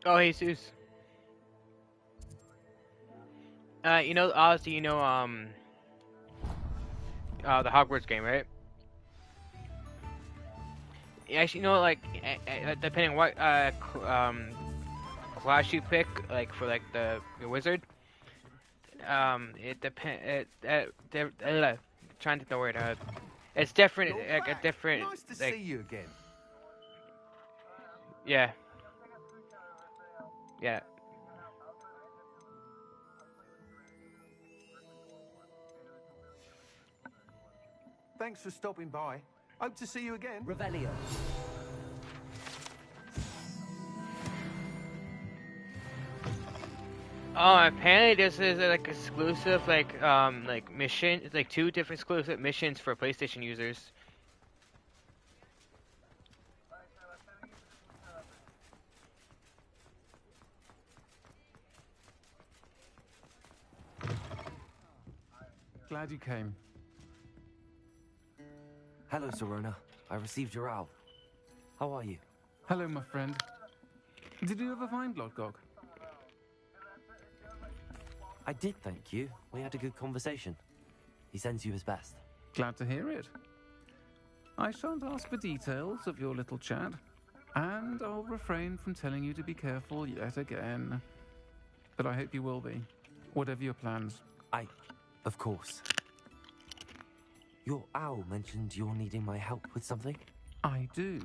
Oh, Jesus. Obviously, the Hogwarts game, right? Actually, like, depending what class you pick, like for like the wizard, it depend. Trying to think the word. It's different. You're Like a back. different, Nice to like, see you again. yeah, yeah. Thanks for stopping by. Hope to see you again. Revelio. Oh, apparently this is like exclusive, like mission. It's like two different exclusive missions for PlayStation users. Glad you came. Hello, Serona. I received your owl. How are you? Hello, my friend. Did you ever find Lodgok? I did, thank you. We had a good conversation. He sends you his best. Glad to hear it. I shan't ask for details of your little chat, and I'll refrain from telling you to be careful yet again. But I hope you will be, whatever your plans. Of course. Your owl mentioned you're needing my help with something? I do.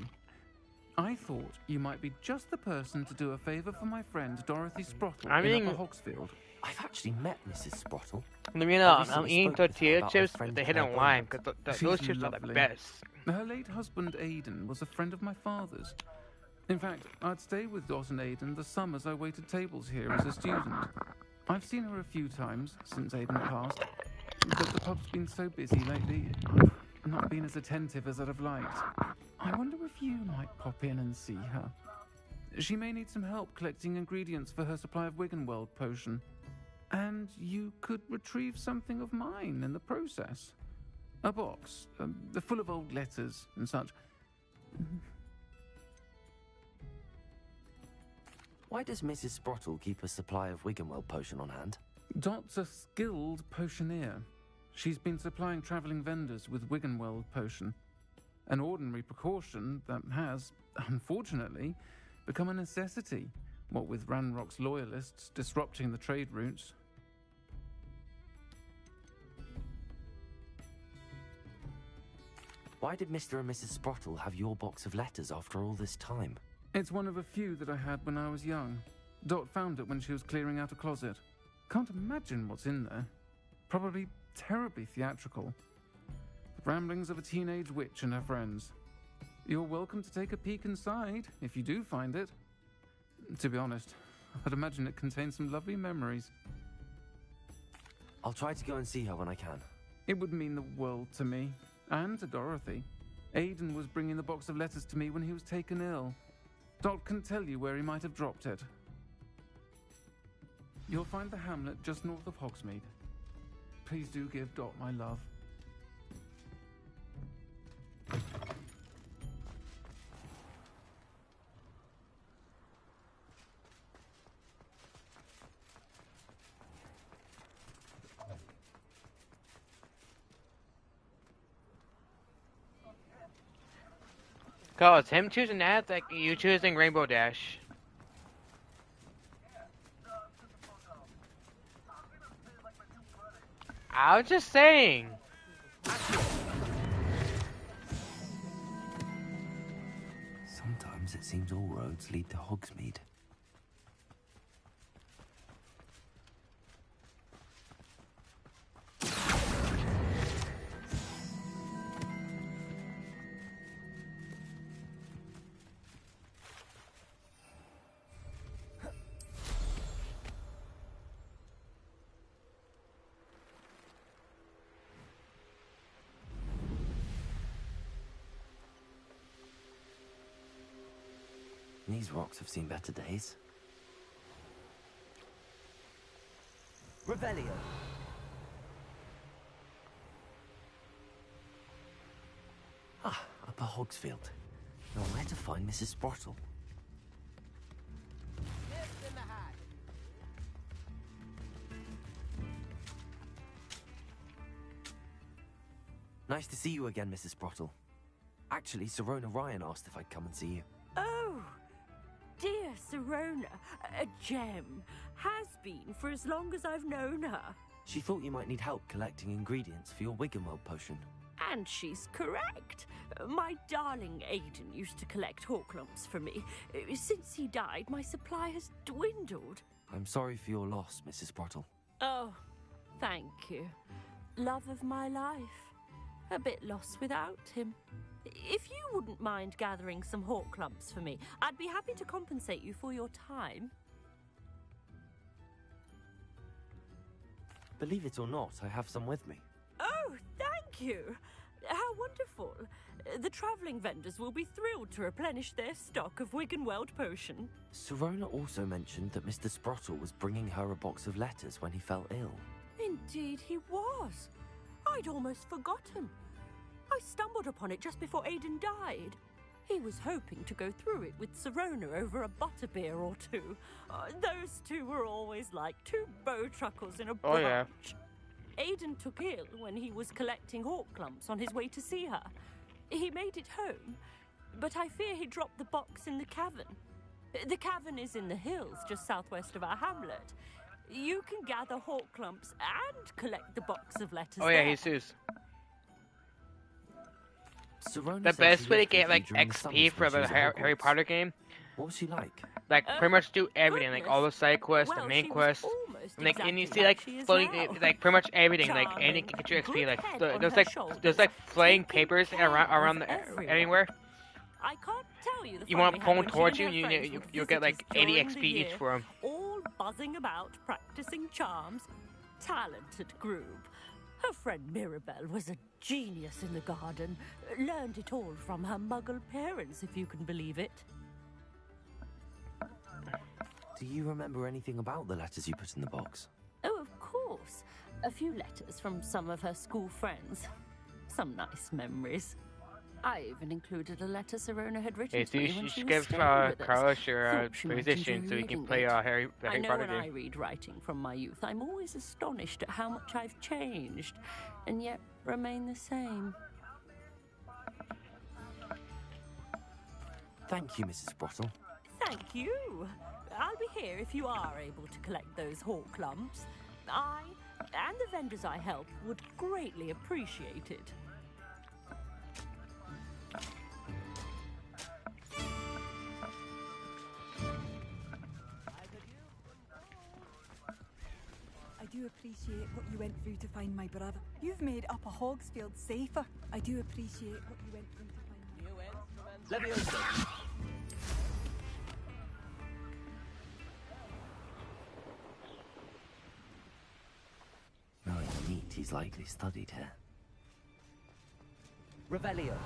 I thought you might be just the person to do a favor for my friend Dorothy Sprottle in Upper Hogsfield. I've actually met Mrs. Sprottle. I'm eating tortilla chips with the hidden lime because those chips are the best. Her late husband Aidan was a friend of my father's. In fact, I'd stay with Dot and Aidan the summers I waited tables here as a student. I've seen her a few times since Aidan passed, but the pub's been so busy lately, I've not been as attentive as I'd have liked. I wonder if you might pop in and see her. She may need some help collecting ingredients for her supply of Wiggenweld potion. And you could retrieve something of mine in the process. A box, full of old letters and such. Why does Mrs. Sprottle keep a supply of Wiggenweld potion on hand? Dot's a skilled potioneer. She's been supplying travelling vendors with Wiggenweld potion. An ordinary precaution that has, unfortunately, become a necessity, what with Ranrock's loyalists disrupting the trade routes. Why did Mr. and Mrs. Sprottle have your box of letters after all this time? It's one of a few that I had when I was young. Dot found it when she was clearing out a closet. Can't imagine what's in there. Probably terribly theatrical. The ramblings of a teenage witch and her friends. You're welcome to take a peek inside, if you do find it. To be honest, I'd imagine it contains some lovely memories. I'll try to go and see her when I can. It would mean the world to me, and to Dorothy. Aidan was bringing the box of letters to me when he was taken ill. Dot can tell you where he might have dropped it. You'll find the hamlet just north of Hogsmeade. Please do give Dot my love. God, it's him choosing that, like you choosing Rainbow Dash. I was just saying. Sometimes it seems all roads lead to Hogsmeade. These rocks have seen better days. Revelio. Ah, Upper Hogsfield. Now where to find Mrs. Sprottle? Nice to see you again, Mrs. Sprottle. Actually, Sirona Ryan asked if I'd come and see you. Oh, dear Sirona, a gem. Has been for as long as I've known her. She thought you might need help collecting ingredients for your Wiggenweld potion. And she's correct. My darling Aiden used to collect Horklumps for me. Since he died, my supply has dwindled. I'm sorry for your loss, Mrs. Sprottle. Oh, thank you. Love of my life. A bit lost without him. If you wouldn't mind gathering some Horklumps for me, I'd be happy to compensate you for your time. Believe it or not, I have some with me. Oh, thank you. How wonderful. The travelling vendors will be thrilled to replenish their stock of Wiggenweld potion. Sirona also mentioned that Mr. Sprottle was bringing her a box of letters when he fell ill. Indeed he was. I'd almost forgotten. I stumbled upon it just before Aiden died. He was hoping to go through it with Sirona over a butterbeer or two. Those two were always like two bowtruckles in a branch. Oh, yeah. Aiden took ill when he was collecting Horklumps on his way to see her. He made it home, but I fear he dropped the box in the cavern. The cavern is in the hills just southwest of our hamlet. You can gather Horklumps and collect the box of letters Oh yeah, there. Jesus. Sirona The said best she way to lived get with like you during the XP summers for when she the was at Harry Hogwarts. Potter game, What was she like? like pretty much do everything, like all the side quests, well, the main she was quests, almost and, like and you exactly see like she is floating, now. like pretty much everything, like Charming, anything can get you XP. good Like head on there's her like shoulders, flying taking papers care around of everyone. anywhere. I can't tell you the You fun want we to had pull when them she towards and you, her and friends would you'll get like visit us 80 during XP the each year, for them. all buzzing about, practicing charms. Talented group. Her friend Mirabelle was a genius in the garden. Learned it all from her muggle parents, if you can believe it. Do you remember anything about the letters you put in the box? Oh, of course. A few letters from some of her school friends. Some nice memories. I even included a letter Sirona had written Hey, to so me you when should she was give staying with us. Carlos your Thought she might position enjoy so he can reading play it. the I Harry know Potter when I game. read writing from my youth, I'm always astonished at how much I've changed, and yet remain the same. Thank you, Mrs. Sprottle. Thank you. I'll be here if you are able to collect those Horklumps. I and the vendors I help would greatly appreciate it. I do appreciate what you went through to find my brother. You've made Upper Hogsfield safer. I do appreciate what you went through to find my brother. Knowing neat, he's likely studied here. Revelio.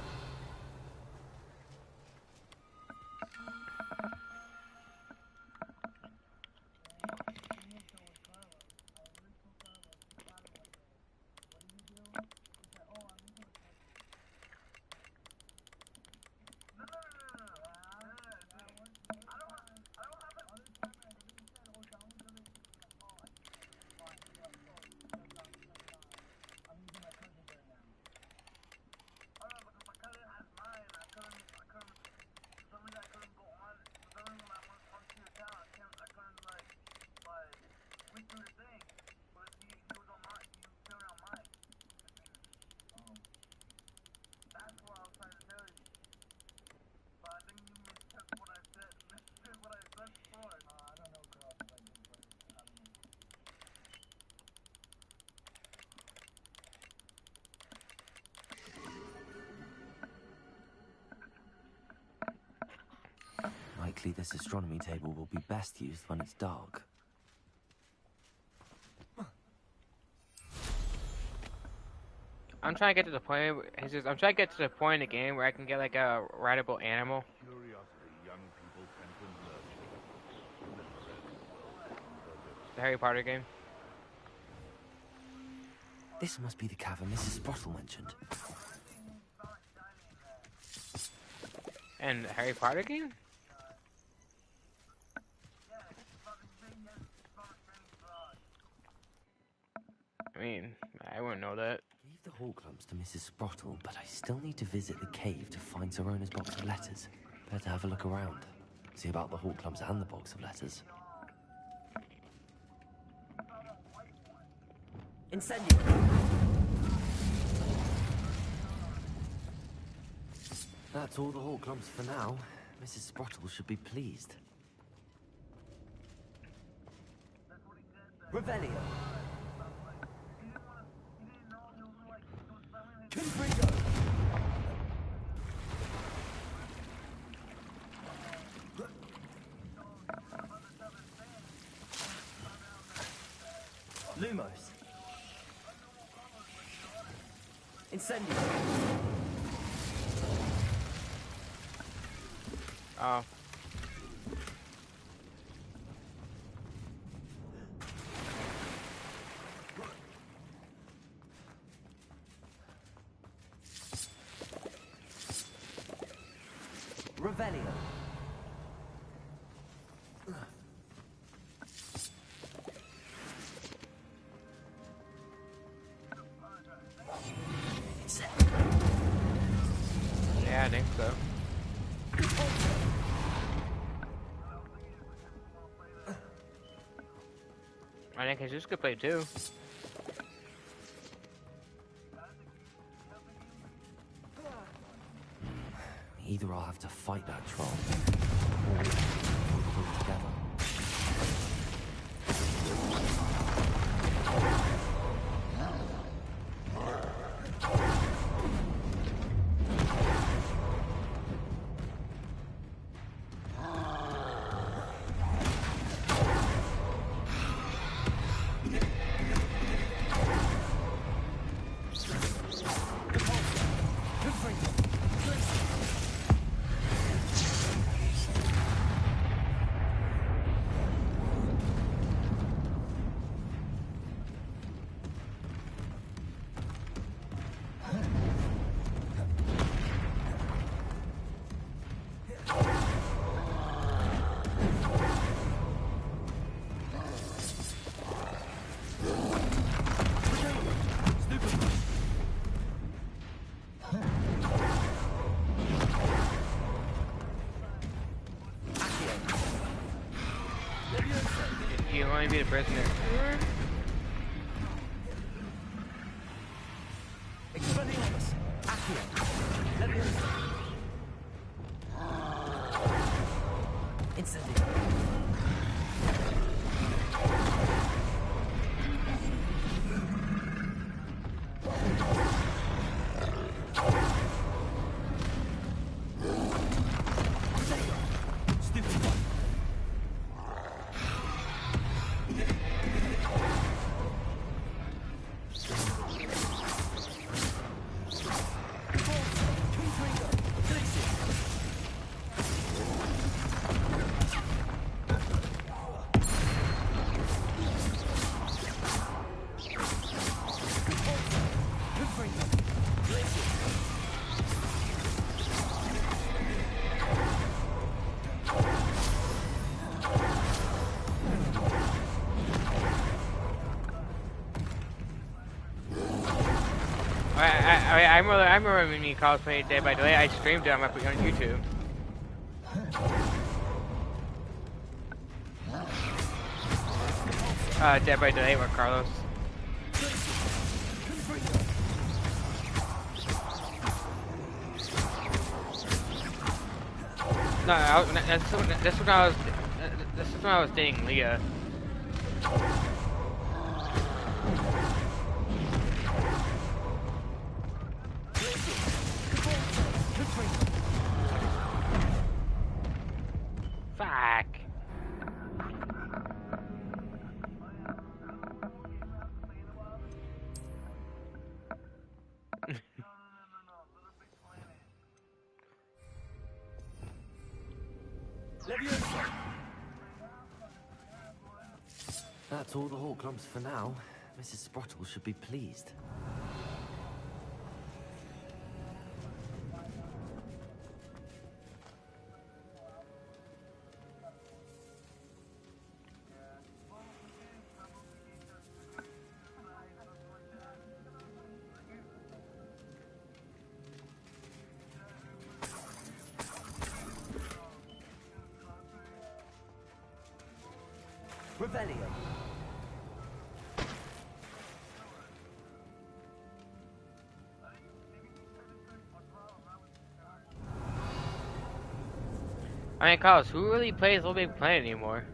Likely this astronomy table will be best used when it's dark. I'm trying to get to the point. I'm trying to get to the point in the game where I can get like a rideable animal. The Harry Potter game. This must be the cavern Mrs. Sprottle mentioned. And the Harry Potter game? I mean, I wouldn't know that. Leave the Horcrux to Mrs. Sprottle, but I still need to visit the cave to find Sorona's box of letters. Better have a look around. See about the Horcrux and the box of letters. Incendio. That's all the Horcrux for now. Mrs. Sprottle should be pleased. Revelio. Confringo. Lumos. Incendio. Oh. Revelio. Yeah, I think so. I think Jesus could play too. Either I'll have to fight that troll, or we can work together. You want to be the prisoner. Expelliarmus. Accio. Leviosa. Incendio. I remember when you cosplayed Dead by Daylight. I streamed it. I might put it on YouTube. Dead by Daylight with Carlos. No, that's when I was dating Leah. Fuck. Leviosa. That's all the Horcrux for now. Mrs. Sprottle should be pleased. Revelio. I mean, Carlos, who really plays Little Big Planet anymore?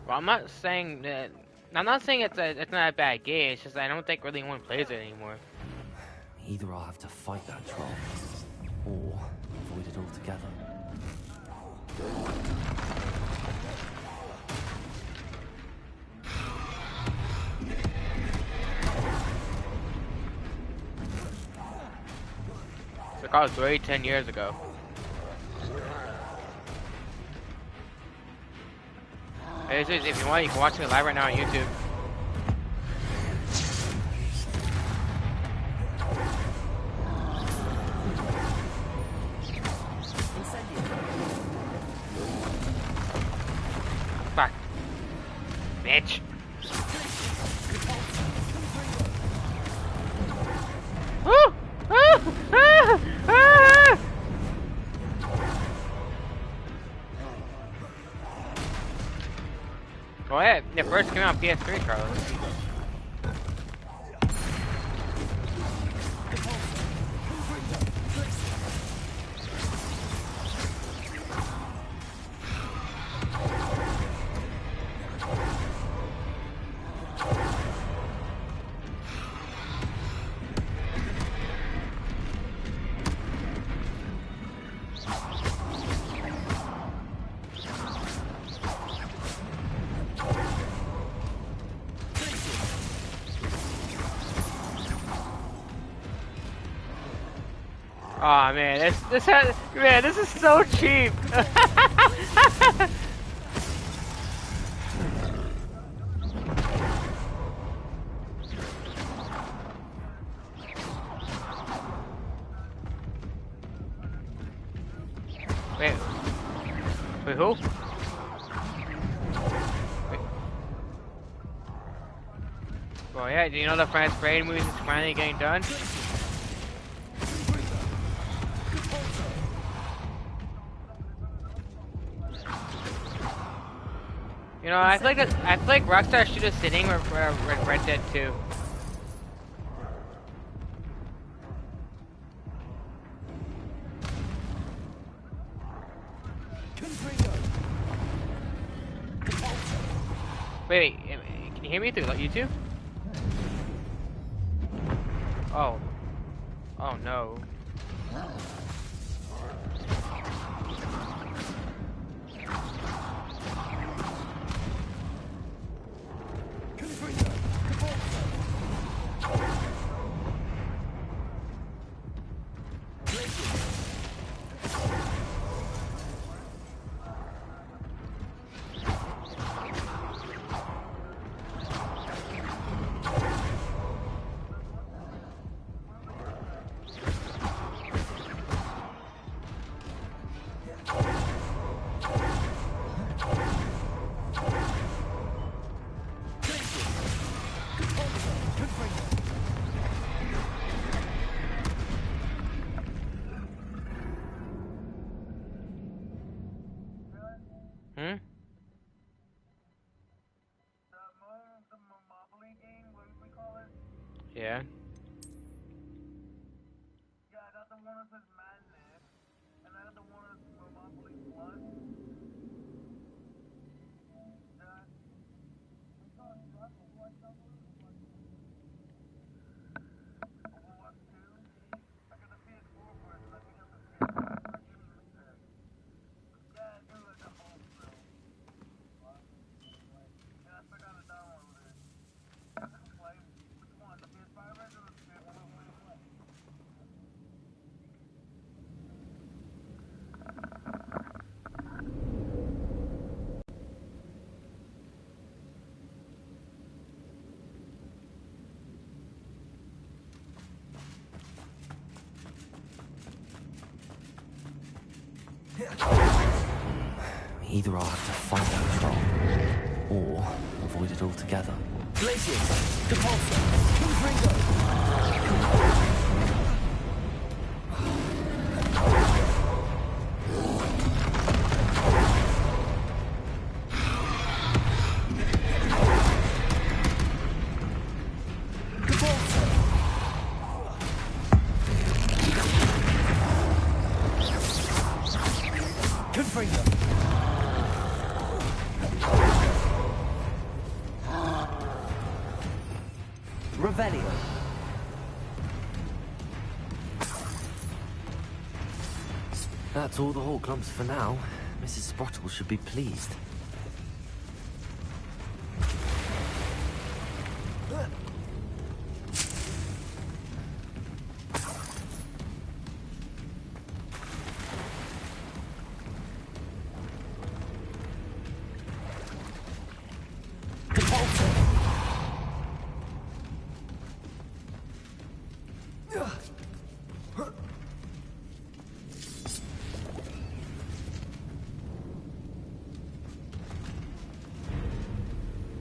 Well, I'm not saying that. I'm not saying it's not a bad game. It's just I don't think really anyone plays it anymore. Either I'll have to fight that troll, or avoid it altogether. The car was already 10 years ago. Hey, if you want, you can watch me live right now on YouTube. Fuck. Bitch. Woo! Ah! Ah! Ah! Oh yeah, it first came out on PS3, Carlos. Oh man, this is so cheap. Wait, who? Wait. Well, yeah. Do you know the French Brain movie is finally getting done? You know, I feel like Rockstar should have sitting with Red Dead 2. Wait, can you hear me through YouTube? Oh. Oh no. Yeah. Either I'll have to fight that troll, or avoid it altogether. Glacius, Depulso, Confringo. Free them. Revelio. That's all the Hawk clumps for now. Mrs. Sprottle should be pleased.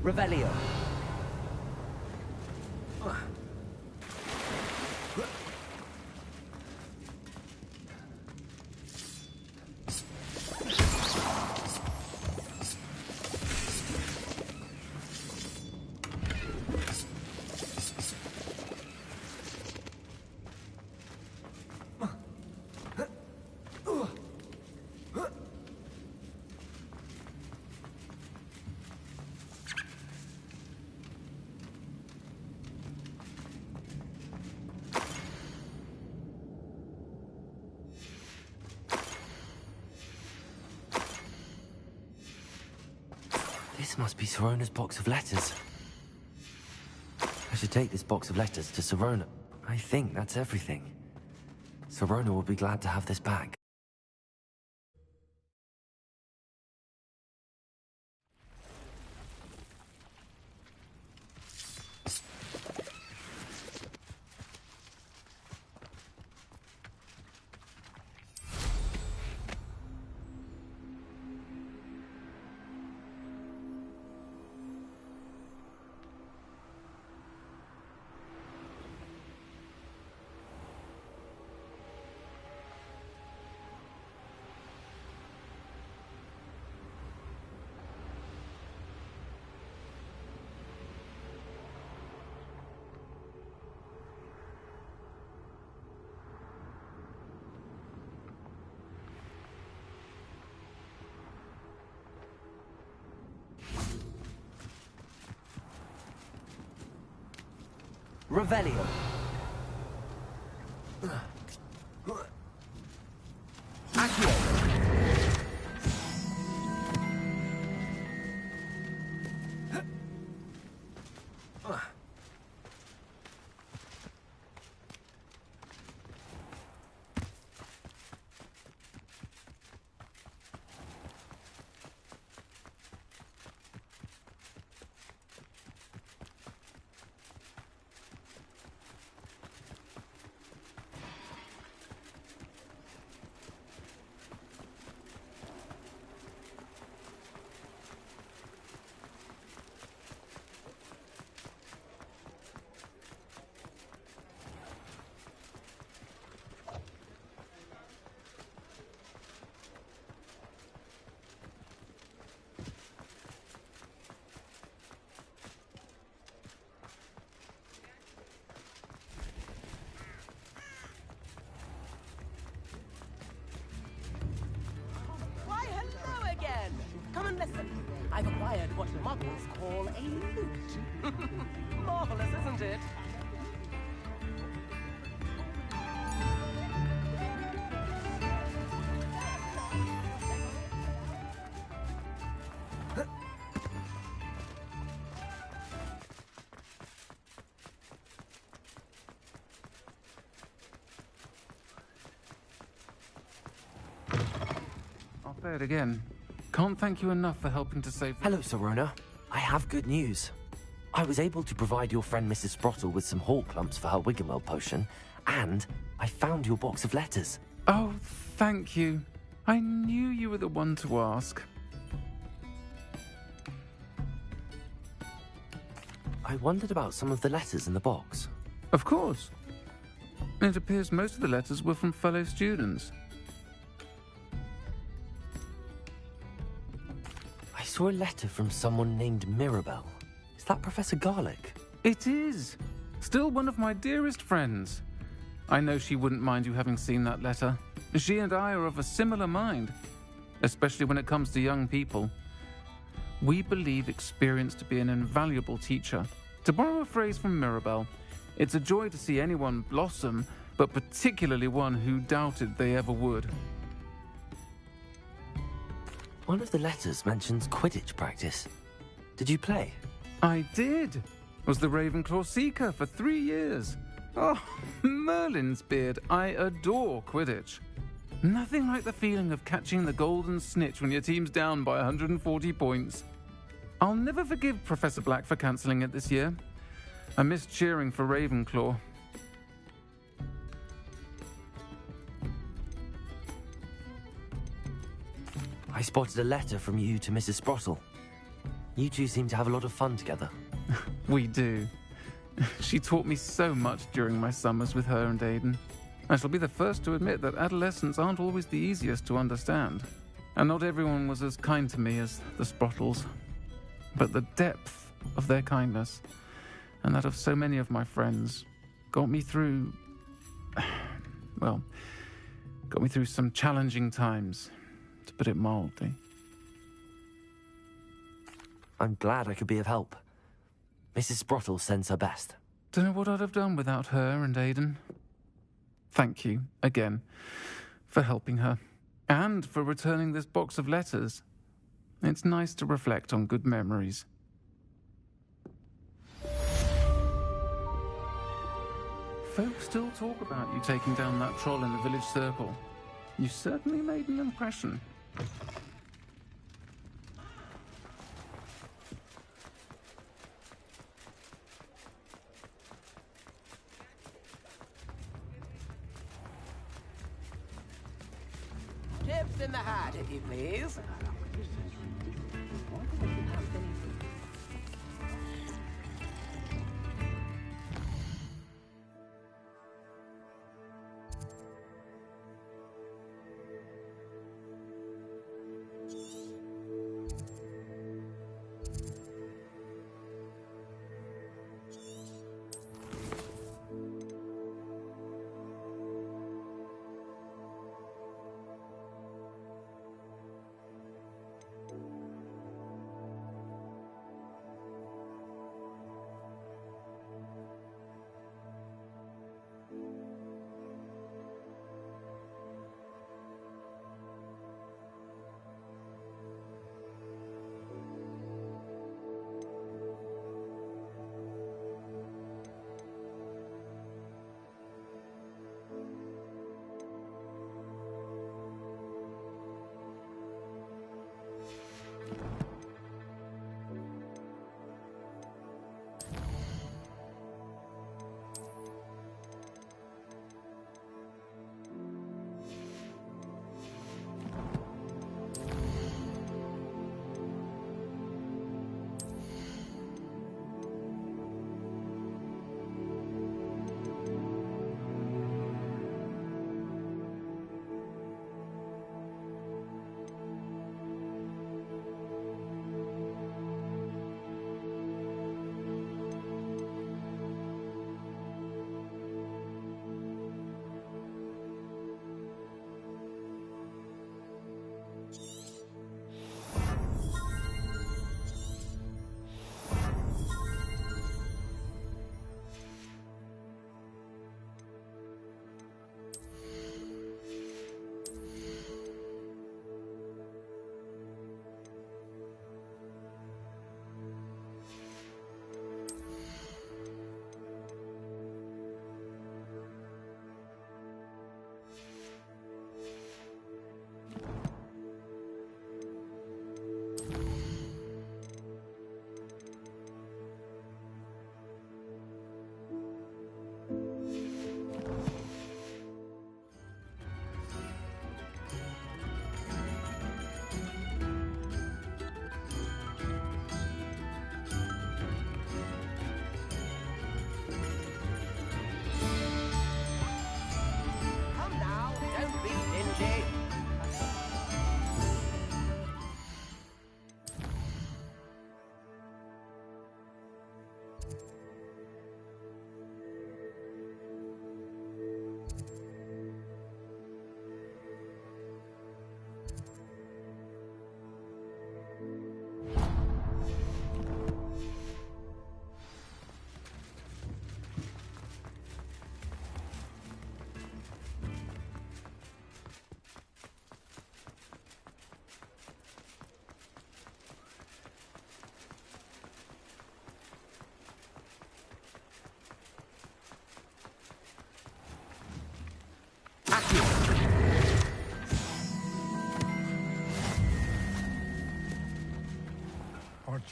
Revelio. This must be Sirona's box of letters. I should take this box of letters to Sirona. I think that's everything. Sirona will be glad to have this back. Revelio. Accio. Why, hello again! Come and listen. I've acquired what muggles call a lute. Marvelous, isn't it? I'll say it again. Can't thank you enough for helping to save... Hello, Sirona. I have good news. I was able to provide your friend Mrs. Sprottle with some Hawk clumps for her Wiggenweld potion, and I found your box of letters. Oh, thank you. I knew you were the one to ask. I wondered about some of the letters in the box. Of course. It appears most of the letters were from fellow students. I saw a letter from someone named Mirabelle. Is that Professor Garlick? It is. Still one of my dearest friends. I know she wouldn't mind you having seen that letter. She and I are of a similar mind. especially when it comes to young people. We believe experience to be an invaluable teacher. To borrow a phrase from Mirabelle, it's a joy to see anyone blossom, but particularly one who doubted they ever would. One of the letters mentions Quidditch practice. Did you play? I did. Was the Ravenclaw Seeker for 3 years. Oh, Merlin's beard. I adore Quidditch. Nothing like the feeling of catching the golden snitch when your team's down by 140 points. I'll never forgive Professor Black for cancelling it this year. I miss cheering for Ravenclaw. I spotted a letter from you to Mrs. Sprottle. You two seem to have a lot of fun together. We do. She taught me so much during my summers with her and Aiden. I shall be the first to admit that adolescents aren't always the easiest to understand. And not everyone was as kind to me as the Sprottles. But the depth of their kindness, and that of so many of my friends, got me through... well, got me through some challenging times, to put it mildly. I'm glad I could be of help. Mrs. Sprottle sends her best. Don't know what I'd have done without her and Aiden. Thank you, again, for helping her, and for returning this box of letters. It's nice to reflect on good memories. Folks still talk about you taking down that troll in the village circle. You certainly made an impression. Tips in the hat, if you please.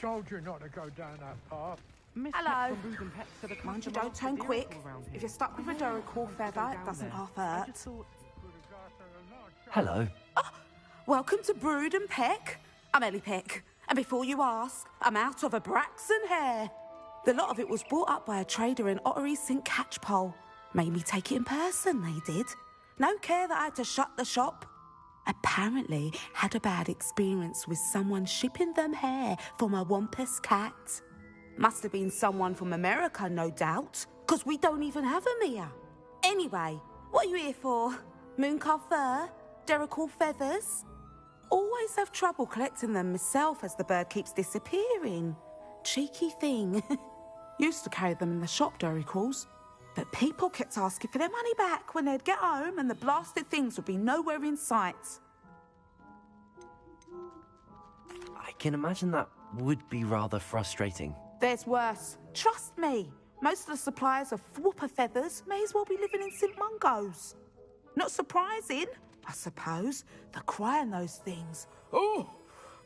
told you not to go down that path. Hello. Mind you don't turn quick. If you're stuck with a Duracle feather, it doesn't half hurt. Hello. Welcome to Brood and Peck. I'm Ellie Peck. And before you ask, I'm out of a Braxton hair. The lot of it was bought up by a trader in Ottery St. Catchpole. Made me take it in person, they did. No care that I had to shut the shop. Apparently had a bad experience with someone shipping them hair from a Wampus cat. Must have been someone from America, no doubt, because we don't even have them here. Anyway, what are you here for? Mooncar fur? Duracle feathers? Always have trouble collecting them myself as the bird keeps disappearing. Cheeky thing. Used to carry them in the shop, Duracles. But people kept asking for their money back when they'd get home and the blasted things would be nowhere in sight. I can imagine that would be rather frustrating. There's worse. Trust me. Most of the suppliers of whooper feathers may as well be living in St. Mungo's. Not surprising, I suppose, the cry on those things. Oh,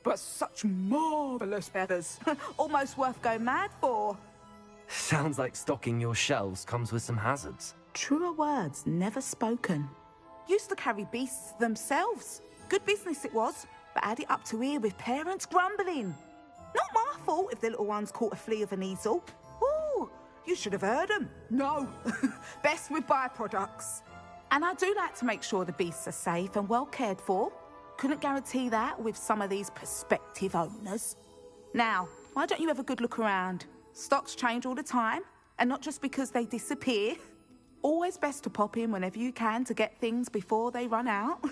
but such marvellous feathers. Almost worth going mad for. Sounds like stocking your shelves comes with some hazards. Truer words never spoken. Used to carry beasts themselves. Good business it was, but had it up to here with parents grumbling. Not my fault if the little ones caught a flea of an easel. Ooh, you should have heard them. No, best with byproducts. And I do like to make sure the beasts are safe and well cared for. Couldn't guarantee that with some of these prospective owners. Now, why don't you have a good look around? Stocks change all the time, and not just because they disappear. Always best to pop in whenever you can to get things before they run out.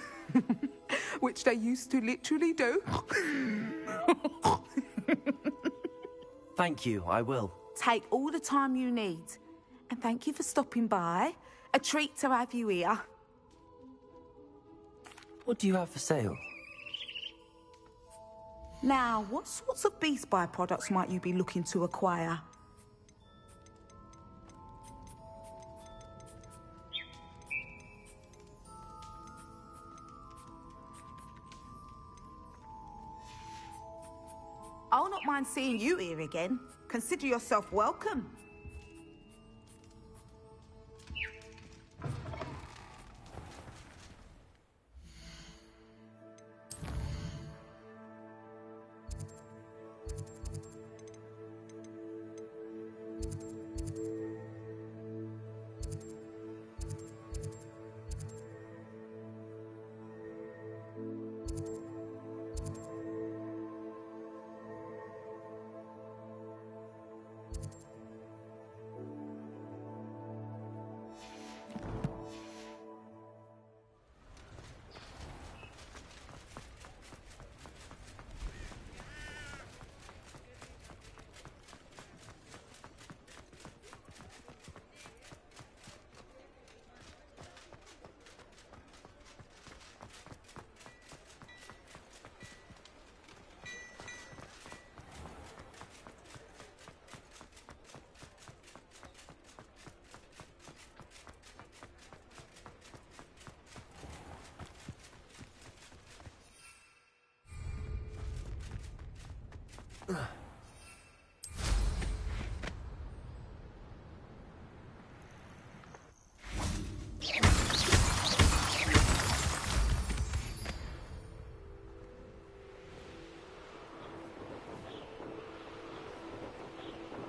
Which they used to literally do. Thank you, I will. Take all the time you need. And thank you for stopping by. A treat to have you here. What do you have for sale? Now, what sorts of beast byproducts might you be looking to acquire? I'll not mind seeing you here again. Consider yourself welcome.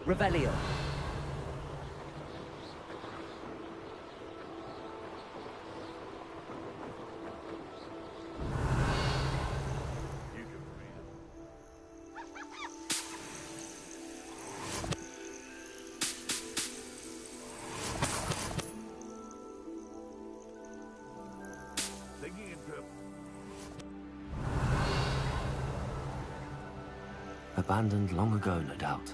Revelio. Abandoned long ago, no doubt.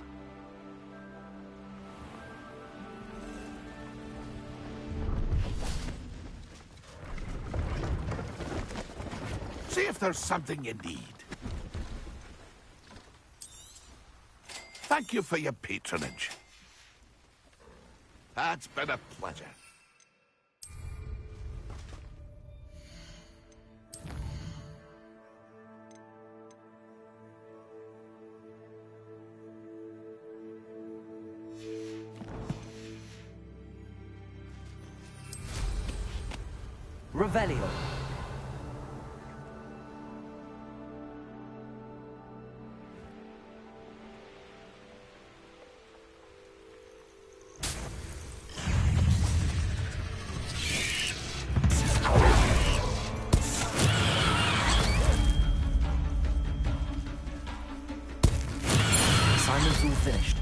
See if there's something you need. Thank you for your patronage. It's been a pleasure. Revelio. Assignment's all finished.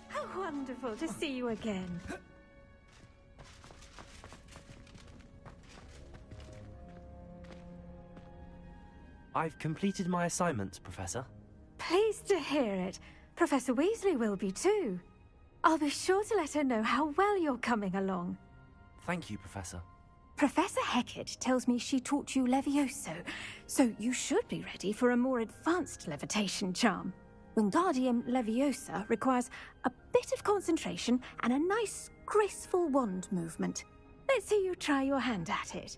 How wonderful to see you again. I've completed my assignment, Professor. Pleased to hear it. Professor Weasley will be too. I'll be sure to let her know how well you're coming along. Thank you, Professor. Professor Hecat tells me she taught you Levioso, so you should be ready for a more advanced levitation charm. Wingardium Leviosa requires a bit of concentration and a nice, graceful wand movement. Let's see you try your hand at it.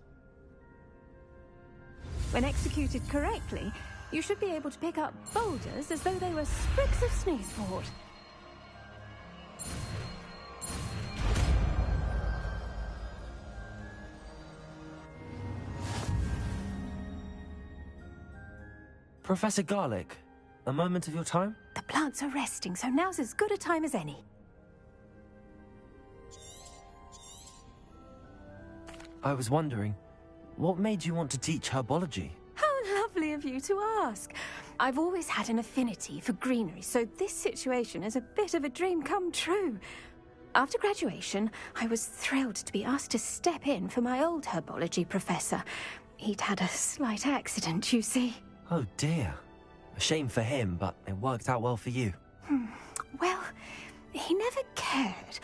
When executed correctly, you should be able to pick up boulders as though they were sprigs of sneezeport. Professor Garlick, a moment of your time? The plants are resting, so now's as good a time as any. I was wondering, what made you want to teach herbology? How lovely of you to ask. I've always had an affinity for greenery, so this situation is a bit of a dream come true. After graduation, I was thrilled to be asked to step in for my old herbology professor. He'd had a slight accident, you see. Oh dear. A shame for him, but it worked out well for you. Well, he never cared,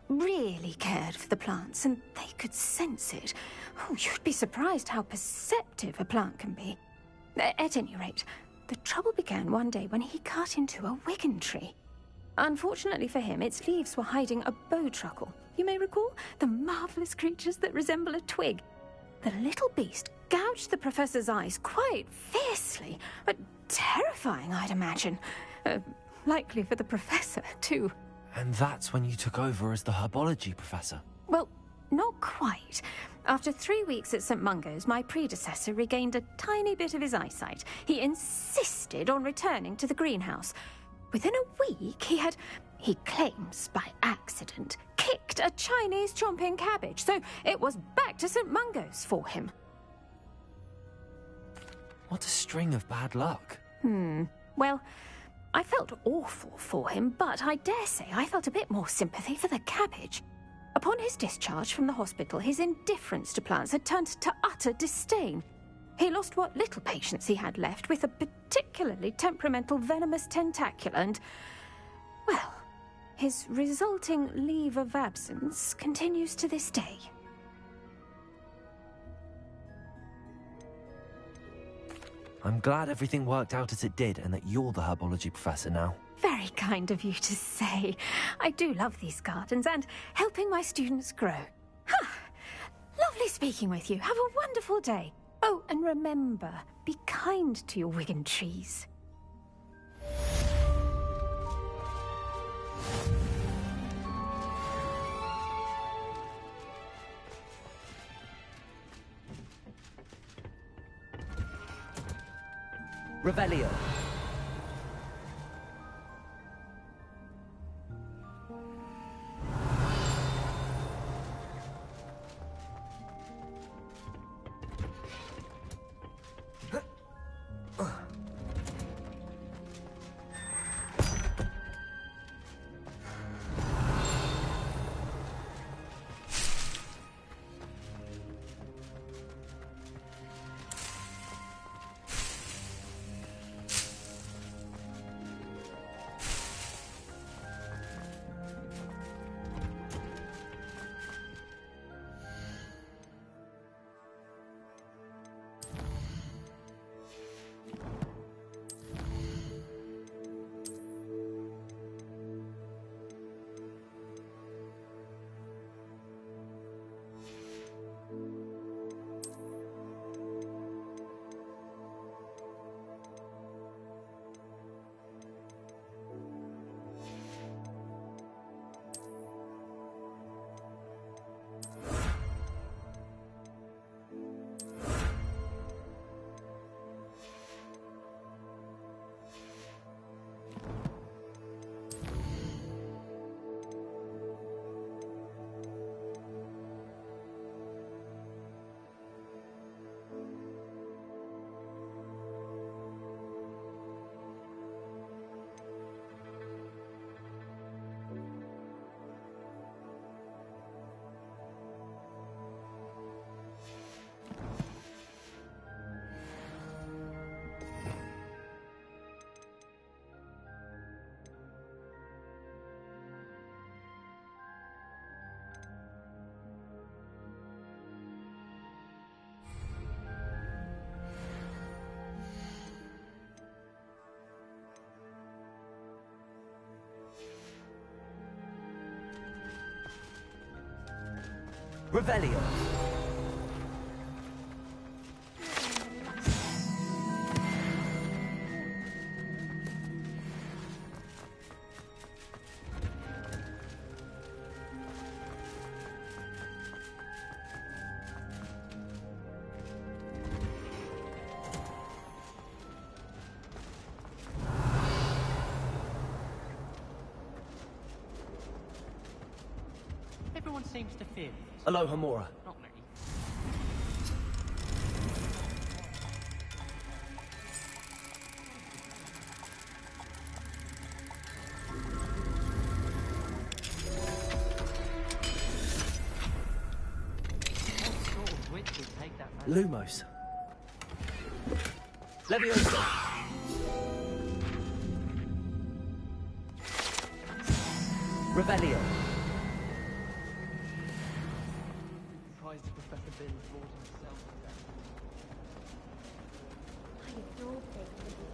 really cared for the plants, and they could sense it. Oh, you'd be surprised how perceptive a plant can be. At any rate, the trouble began one day when he cut into a wigan tree. Unfortunately for him, its leaves were hiding a bowtruckle. You may recall the marvellous creatures that resemble a twig. The little beast gouged the professor's eyes quite fiercely, but terrifying, I'd imagine. Likely for the professor, too. And that's when you took over as the herbology professor? Well, not quite. After 3 weeks at St. Mungo's, my predecessor regained a tiny bit of his eyesight. He insisted on returning to the greenhouse. Within a week, he claims by accident, kicked a Chinese chomping cabbage, so it was back to St. Mungo's for him. What a string of bad luck. Well, I felt awful for him, but I dare say I felt a bit more sympathy for the cabbage. Upon his discharge from the hospital, his indifference to plants had turned to utter disdain. He lost what little patience he had left with a particularly temperamental venomous tentacula, and Well, his resulting leave of absence continues to this day. I'm glad everything worked out as it did and that you're the herbology professor now. Very kind of you to say. I do love these gardens and helping my students grow. Huh. Lovely speaking with you. Have a wonderful day. Oh, and remember, be kind to your Wigan trees. Revelio. Revelio. Everyone seems to fear it. Aloha Mora. Not me. What sort of witch would take that man? Lumos. Leviosa. Revelio. Surprised if Professor Binns brought himself to that. I adore Baby.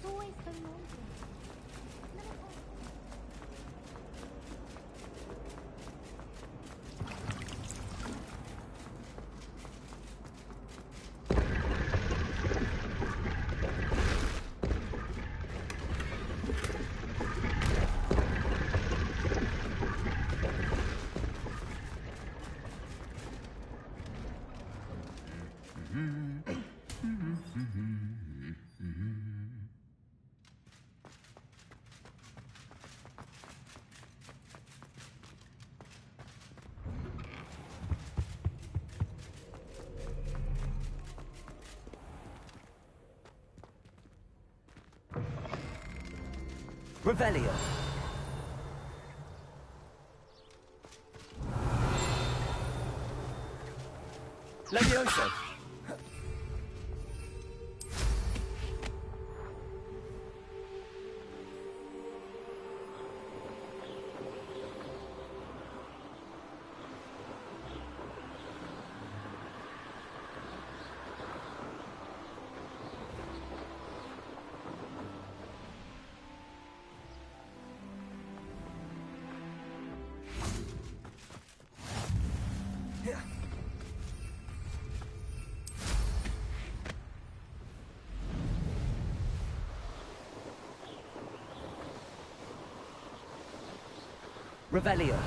It's always so noisy. Never mind. Revelio. Levioso. Revelio.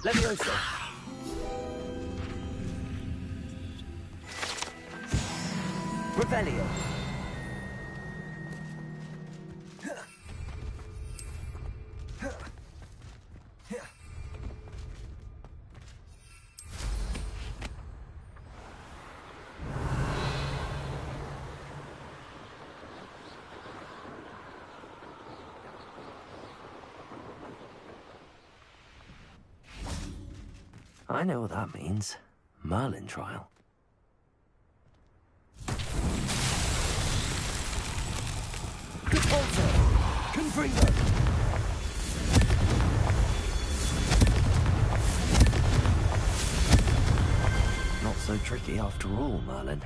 Levioso. Revelio. I know what that means. Merlin trial. Defaulter. Confringo. Not so tricky after all, Merlin.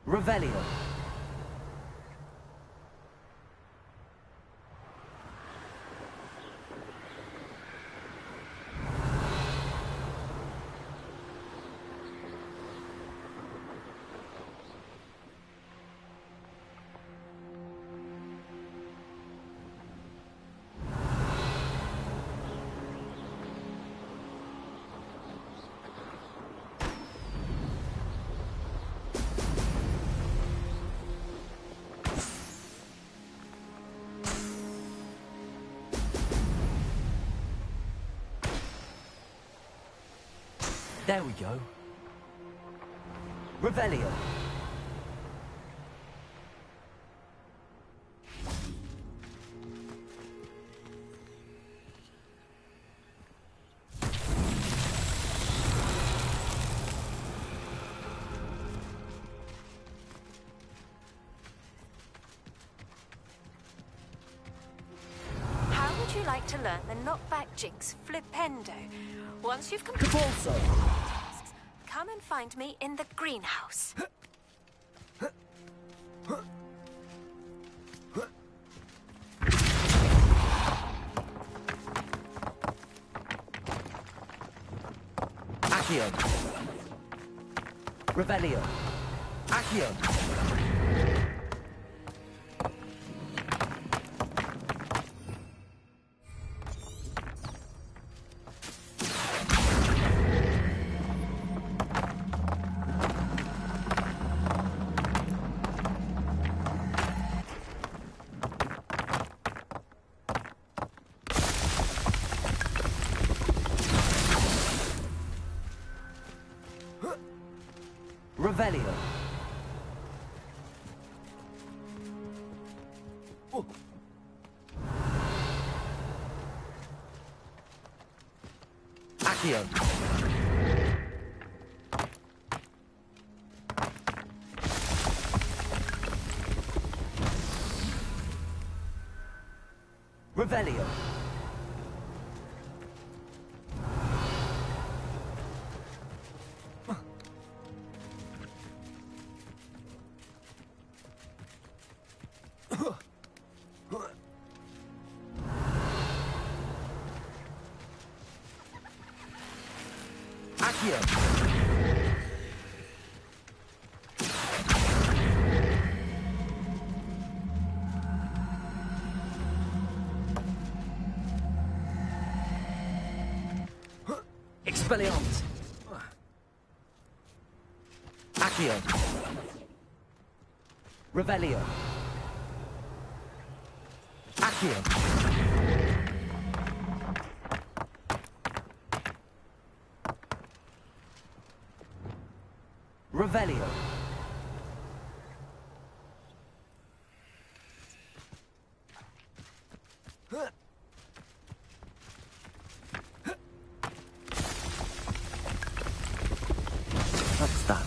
Revelio. There we go. Revelio. How would you like to learn the knockback jinx flipendo? Once you've completed Cabalso. tasks, come and find me in the greenhouse. Accio. Revelio. Accio. Revelio. Accio. Revelio. Accio. Expelliarmus. Accio. Revelio. Accio. Revelio. What's that?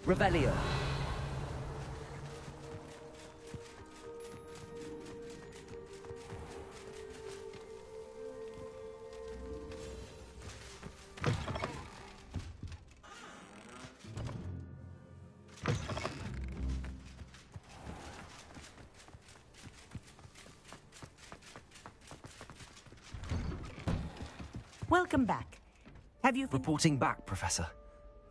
Revelio. Welcome back. Have you Reporting back, Professor.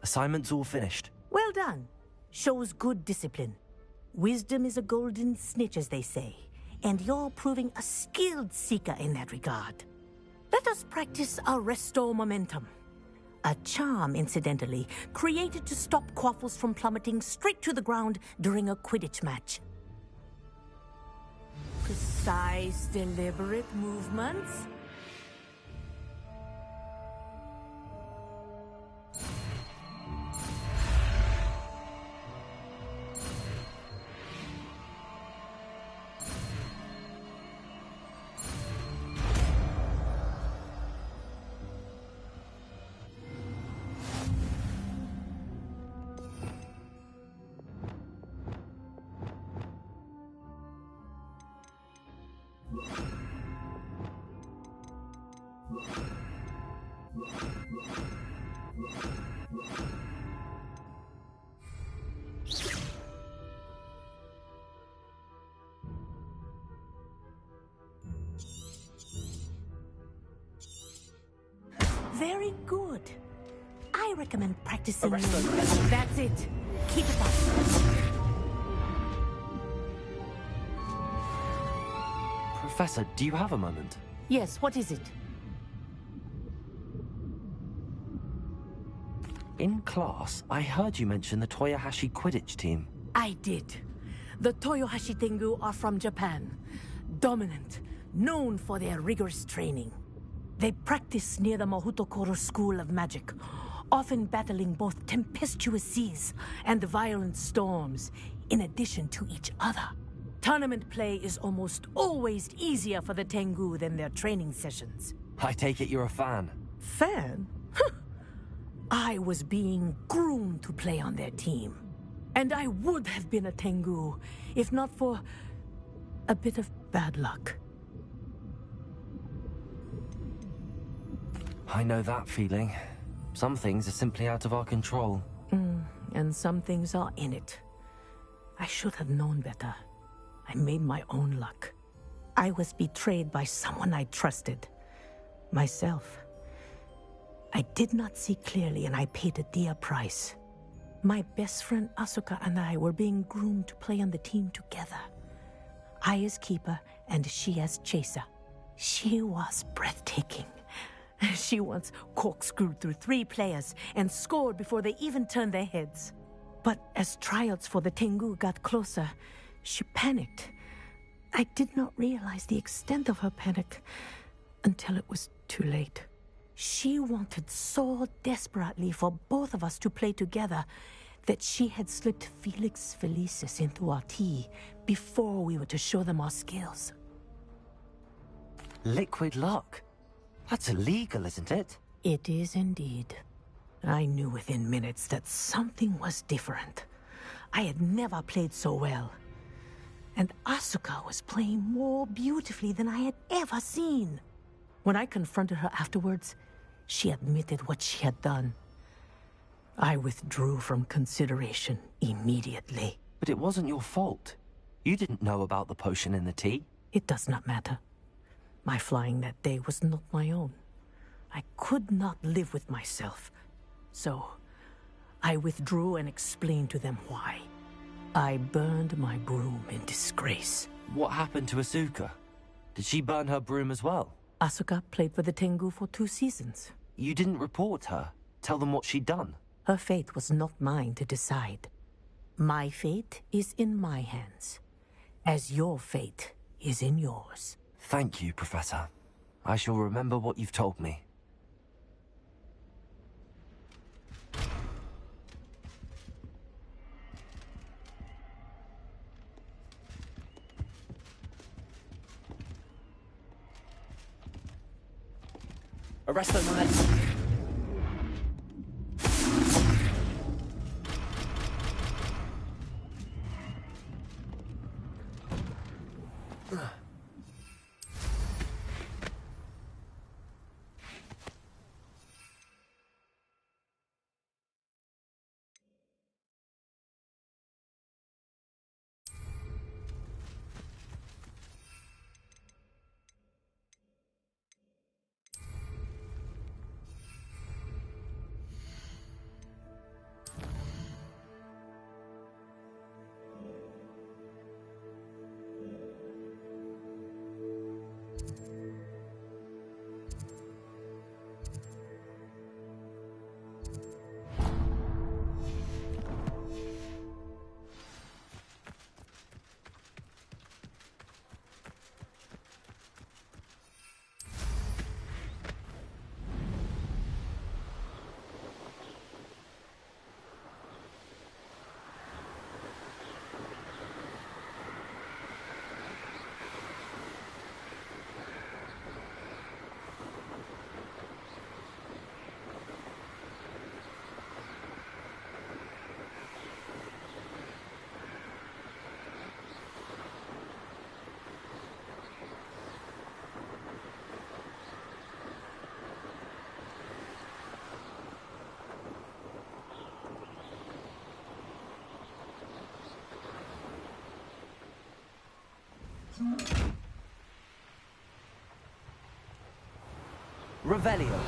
Assignment's all finished. Well done. Shows good discipline. Wisdom is a golden snitch, as they say, and you're proving a skilled seeker in that regard. Let us practice our restore momentum. A charm, incidentally, created to stop quaffles from plummeting straight to the ground during a Quidditch match. Precise, deliberate movements. I recommend practicing. Arrest them. That's it. Keep it up. Professor, do you have a moment? Yes, what is it? In class, I heard you mention the Toyohashi Quidditch team. I did. The Toyohashi Tengu are from Japan. Dominant, known for their rigorous training. They practice near the Mahutokoro School of Magic, often battling both tempestuous seas and violent storms, in addition to each other. Tournament play is almost always easier for the Tengu than their training sessions. I take it you're a fan. Fan? I was being groomed to play on their team. And I would have been a Tengu, if not for a bit of bad luck. I know that feeling. Some things are simply out of our control. And some things are in it. I should have known better. I made my own luck. I was betrayed by someone I trusted. Myself. I did not see clearly, and I paid a dear price. My best friend Asuka and I were being groomed to play on the team together. I as keeper, and she as chaser. She was breathtaking. She once corkscrewed through 3 players and scored before they even turned their heads. But as tryouts for the Tengu got closer, she panicked. I did not realize the extent of her panic until it was too late. She wanted so desperately for both of us to play together that she had slipped Felix Felicis into our tea before we were to show them our skills. Liquid luck? That's illegal, isn't it? It is indeed. I knew within minutes that something was different. I had never played so well. And Asuka was playing more beautifully than I had ever seen. When I confronted her afterwards, she admitted what she had done. I withdrew from consideration immediately. But it wasn't your fault. You didn't know about the potion in the tea. It does not matter. My flying that day was not my own. I could not live with myself. So, I withdrew and explained to them why. I burned my broom in disgrace. What happened to Asuka? Did she burn her broom as well? Asuka played for the Tengu for 2 seasons. You didn't report her? Tell them what she'd done? Her fate was not mine to decide. My fate is in my hands, as your fate is in yours. Thank you, Professor. I shall remember what you've told me. Arrest them, man. Revelio.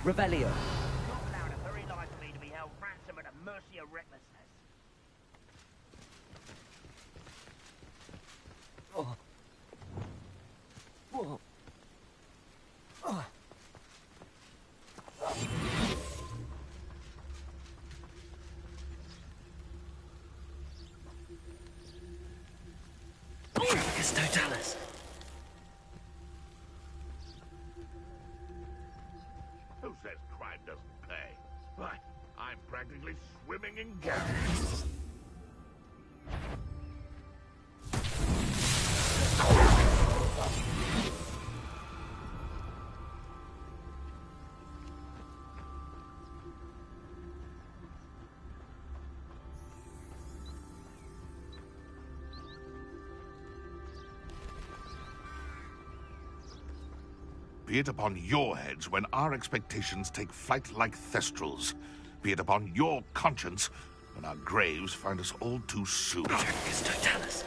Revelio. Not allowed a very life for me to be held ransom at the mercy of recklessness. Oh. Whoa. Oh. Totalis. Who says crime doesn't pay? Why, I'm practically swimming in gas. Be it upon your heads when our expectations take flight like thestrals. Be it upon your conscience when our graves find us all too soon. Totalis.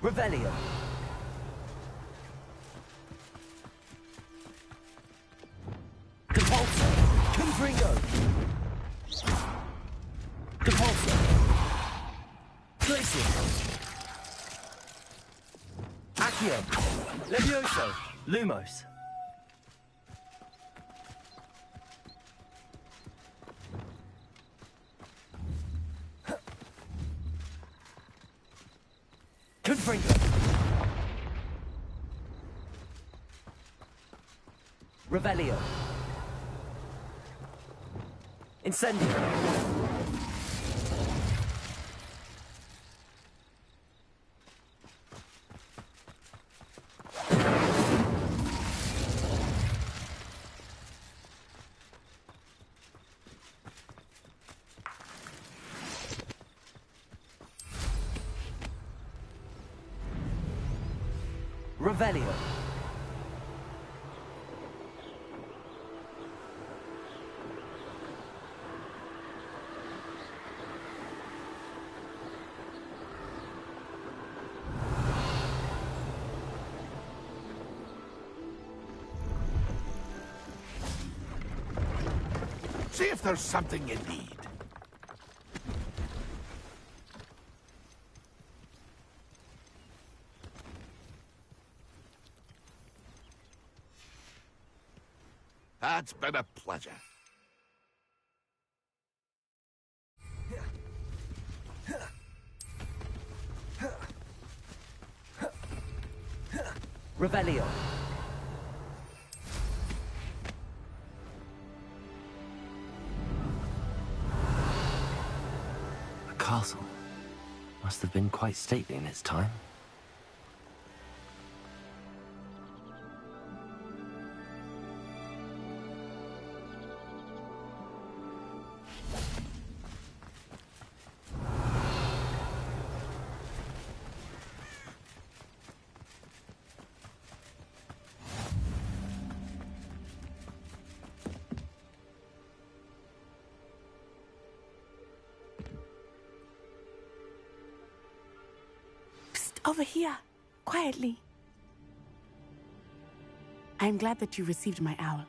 Revelio. Depulso. Confringo. Depulso. Glacier. Accio. Levioso. Lumos. Confringo. Revelio. Incendio. Revelio. See if there's something you need. It's been a pleasure. Revelio. The castle must have been quite stately in its time. Over here, quietly. I'm glad that you received my owl.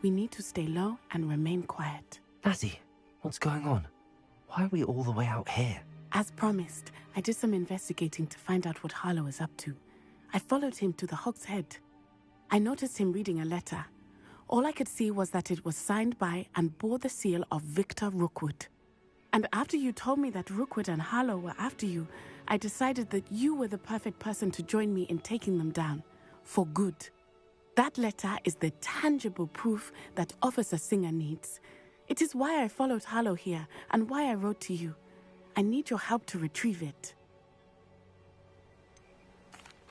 We need to stay low and remain quiet. Natty, what's going on? Why are we all the way out here? As promised, I did some investigating to find out what Harlow is up to. I followed him to the Hog's Head. I noticed him reading a letter. All I could see was that it was signed by and bore the seal of Victor Rookwood. And after you told me that Rookwood and Harlow were after you, I decided that you were the perfect person to join me in taking them down. For good. That letter is the tangible proof that Officer Singer needs. It is why I followed Harlow here and why I wrote to you. I need your help to retrieve it.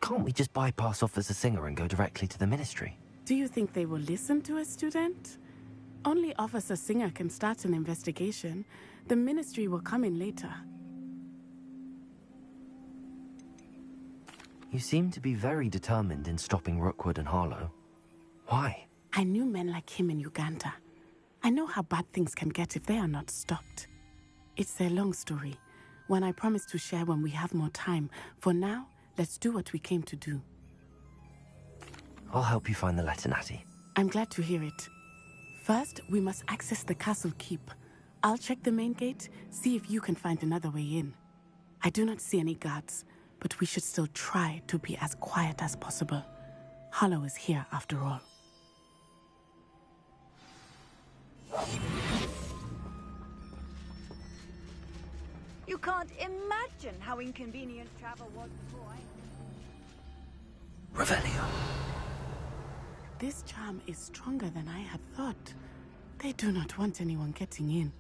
Can't we just bypass Officer Singer and go directly to the Ministry? Do you think they will listen to a student? Only Officer Singer can start an investigation. The Ministry will come in later. You seem to be very determined in stopping Rookwood and Harlow. Why? I knew men like him in Uganda. I know how bad things can get if they are not stopped. It's a long story, one I promise to share when we have more time. For now, let's do what we came to do. I'll help you find the letter, Natty. I'm glad to hear it. First, we must access the castle keep. I'll check the main gate, see if you can find another way in. I do not see any guards, but we should still try to be as quiet as possible. Harlow is here after all. You can't imagine how inconvenient travel was before I... Revelio. This charm is stronger than I had thought. They do not want anyone getting in.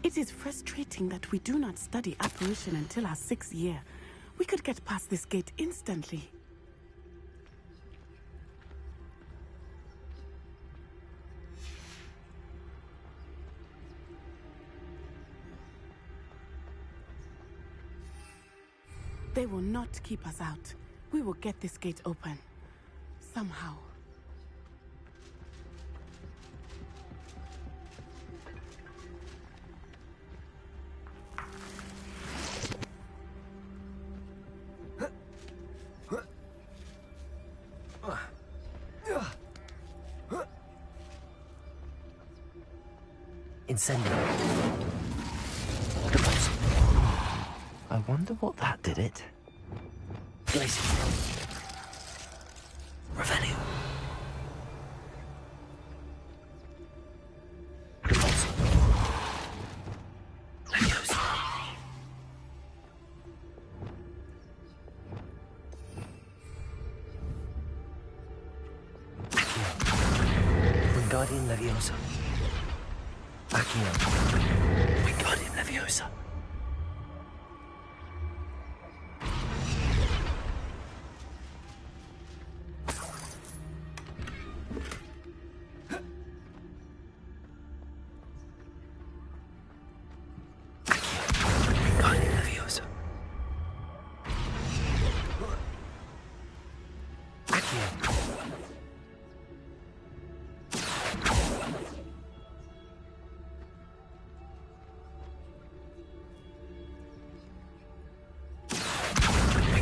It is frustrating that we do not study apparition until our 6th year. We could get past this gate instantly. They will not keep us out. We will get this gate open. Somehow. Incendio. I wonder what that did it. Blazing. Revelio. Leviosa. Wingardium Leviosa. Accio. Wingardium Leviosa. Wingardium Leviosa. Accio.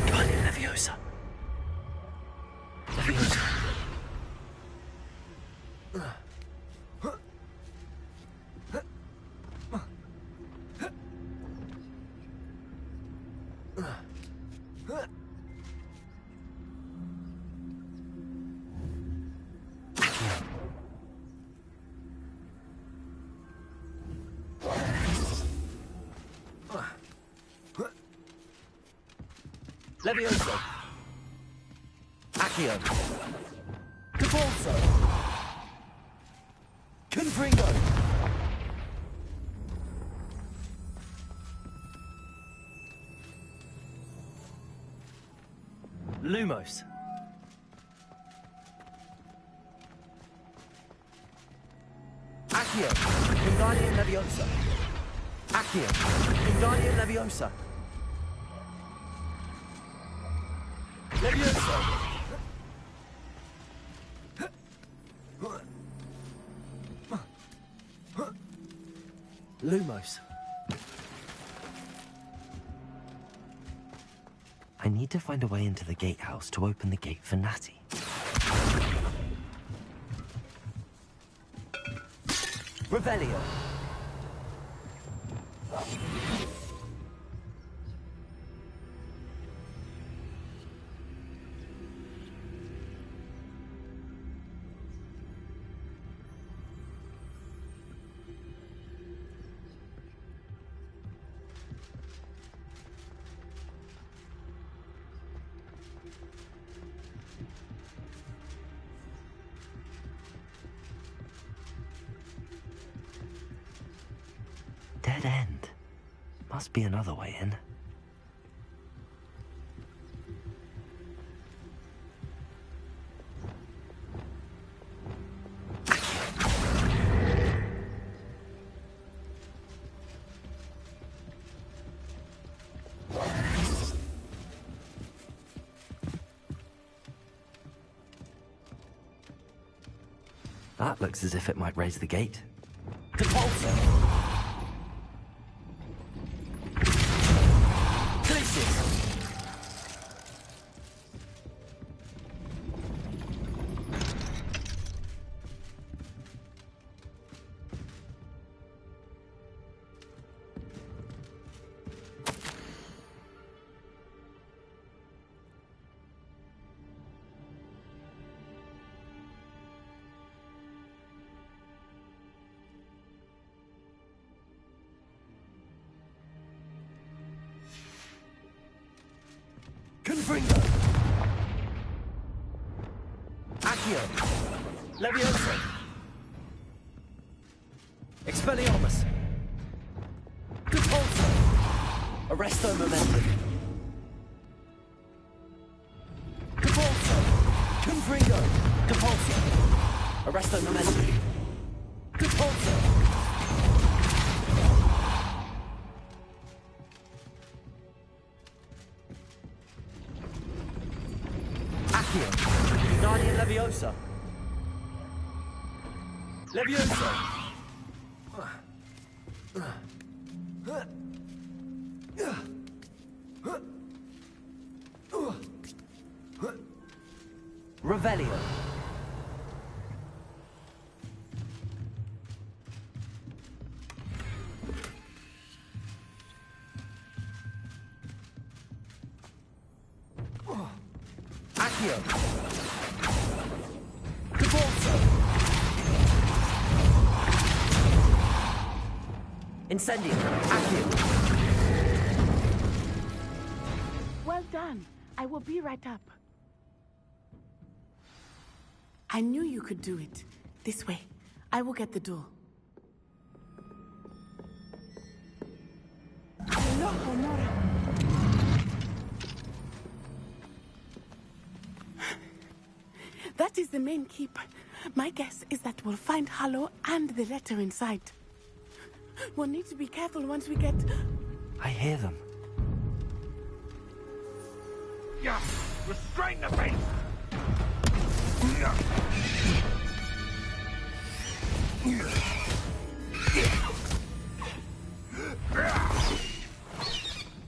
Wingardium Leviosa. Leviosa. Leviosa. Accio. Devolso. Confringo. Lumos. Accio. Wingardium Leviosa. Accio. Wingardium Leviosa. Leviosa. Lumos. I need to find a way into the gatehouse to open the gate for Natty. Revelio. Must be another way in. That looks as if it might raise the gate. Depulso! Places! Confringo! Accio! Levioso! Expelliarmus! Depulso! Arresto Momentum! Depulso! Confringo! Depulso! Arresto Momentum! Depulso! Guardian Leviosa. Leviosa. Revelio. Accio. Depulso. Incendio. Accio. Well done. I will be right up. I knew you could do it. This way. I will get the door. Loco, Nora. That is the main keep. My guess is that we'll find Hallow and the letter inside. We'll need to be careful once we get... I hear them. Yeah, restrain the beast!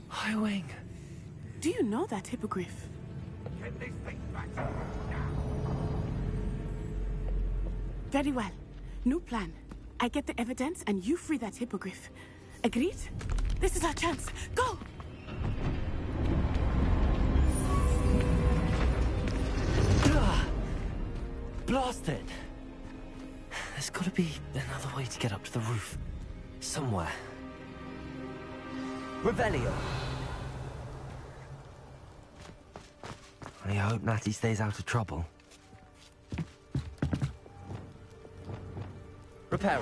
Highwing. Do you know that hippogriff? Get these things back. Very well. New plan. I get the evidence and you free that hippogriff. Agreed? This is our chance. Go! Blasted! There's gotta be another way to get up to the roof. Somewhere. Revelio. I hope Natty stays out of trouble. Reparo.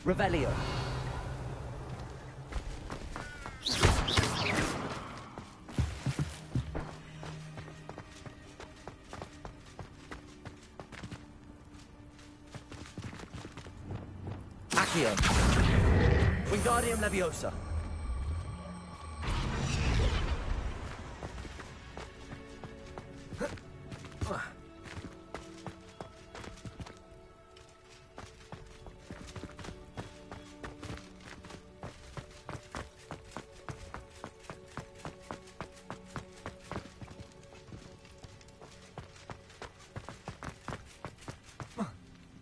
Revelio. Accio. Wingardium Leviosa.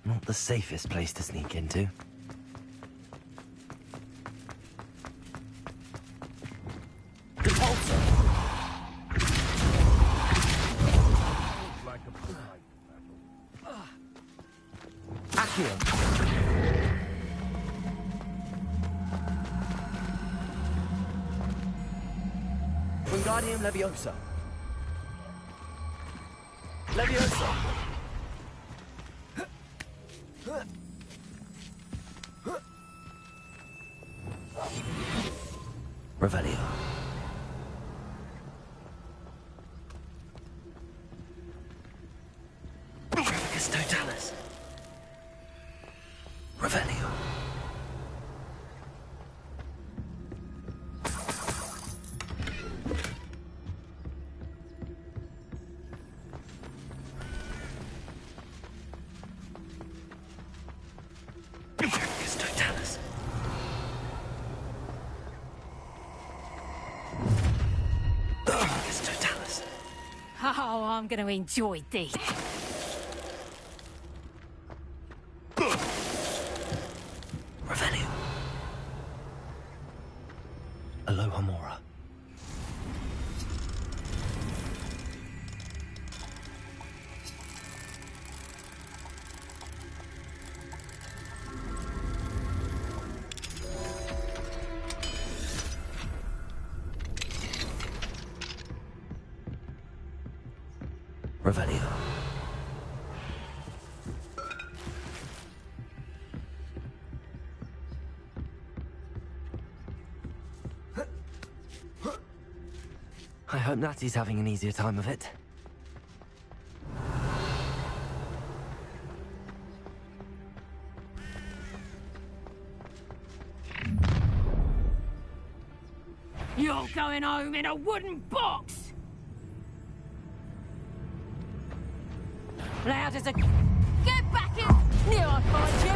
Not the safest place to sneak into. Depulso. Accio. Wingardium Leviosa. Leviosa. I'm going to enjoy this. Revelio. Aloha Mora. Revelio. I hope Natty's having an easier time of it. You're going home in a wooden box! Loud as a... Get back in! Knew I'd find you!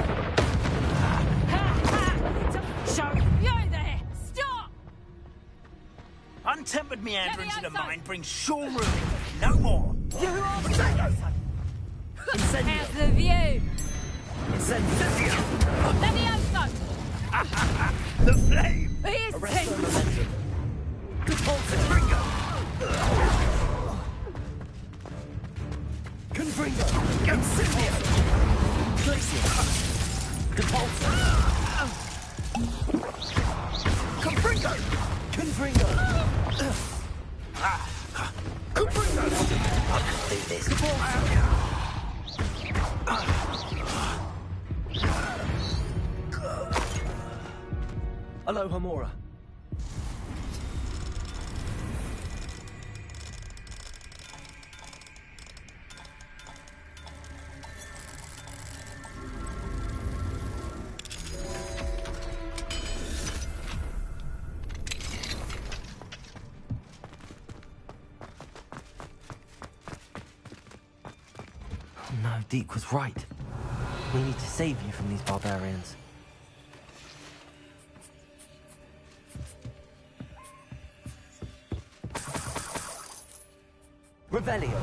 Ha ha! Show you there! Stop! Untempered meanderings of the mind bring sure ruin. No more. You are Incendio. How's the view? Incendio. Levioso! The flame. Here's Arresto Pete! momentum. Confringo. Incendio. Glacier. Depulso. Confringo. Confringo. Confringo. I can do this. Aloha Mora. No, Deke was right. We need to save you from these barbarians. Revelio.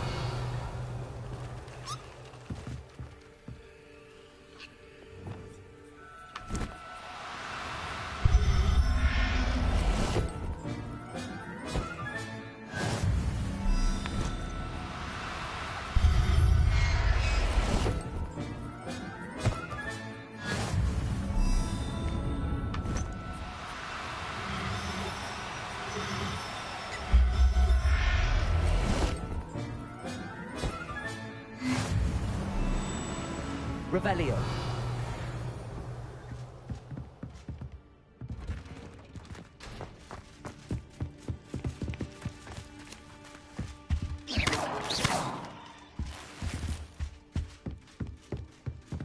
Revelio.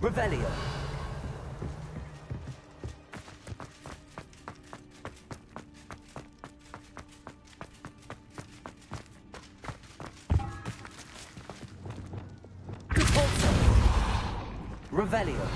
Revelio. Revelio.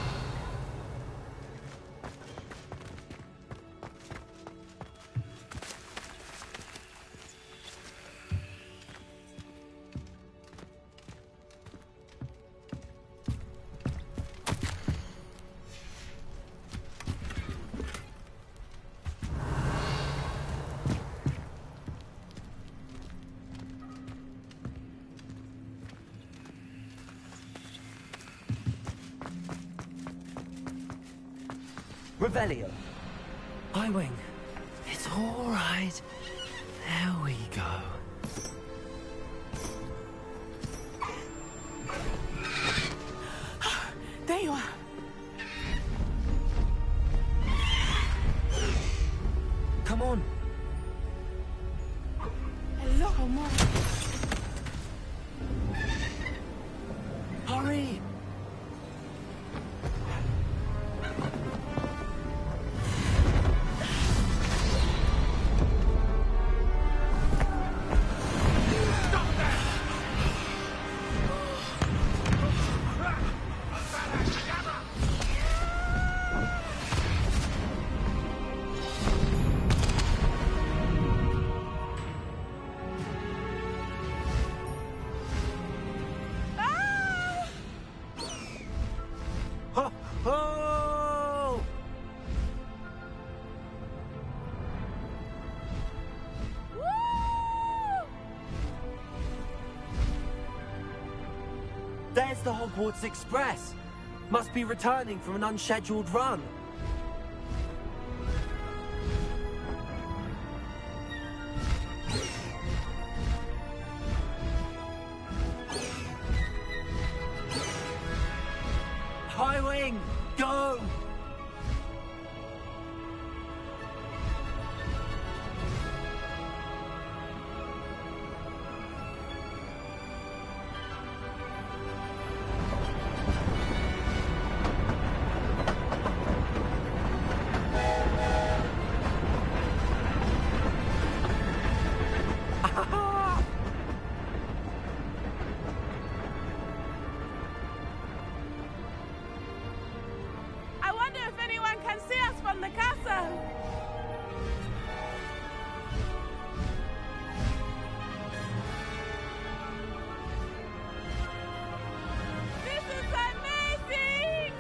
Revelio. I-Wing. It's all right. There we go. There you are. Come on. Hello, Mom. Hurry. Oh! There's the Hogwarts Express. Must be returning from an unscheduled run. High Wing, go! I wonder if anyone can see us from the castle. This is amazing!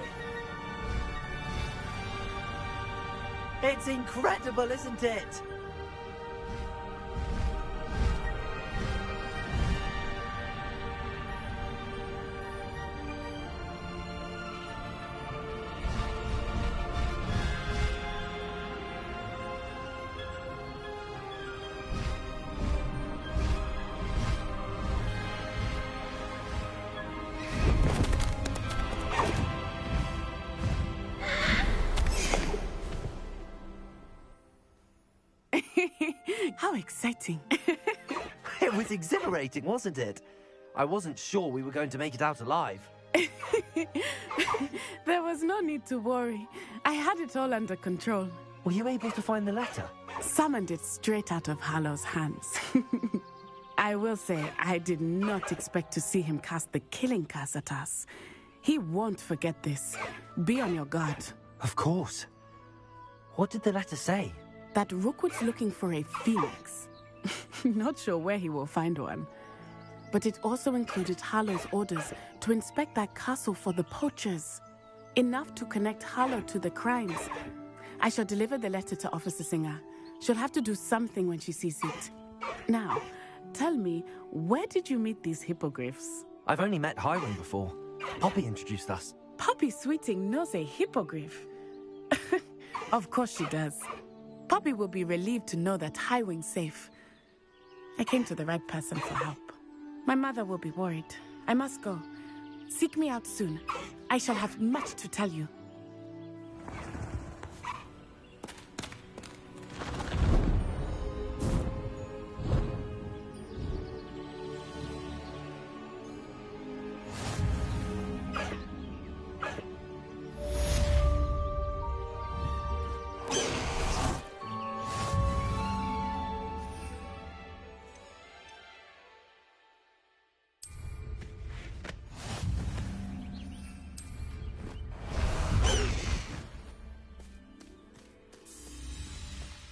It's incredible, isn't it? How exciting. It was exhilarating, wasn't it? I wasn't sure we were going to make it out alive. There was no need to worry. I had it all under control. Were you able to find the letter? Summoned it straight out of Hallow's hands. I will say, I did not expect to see him cast the killing curse at us. He won't forget this. Be on your guard. Of course. What did the letter say? That Rookwood's looking for a phoenix. Not sure where he will find one. But it also included Hallow's orders to inspect that castle for the poachers. Enough to connect Hallow to the crimes. I shall deliver the letter to Officer Singer. She'll have to do something when she sees it. Now, tell me, where did you meet these hippogriffs? I've only met Highwing before. Poppy introduced us. Poppy Sweeting knows a hippogriff. Of course she does. Poppy will be relieved to know that Highwing's safe. I came to the right person for help. My mother will be worried. I must go. Seek me out soon. I shall have much to tell you.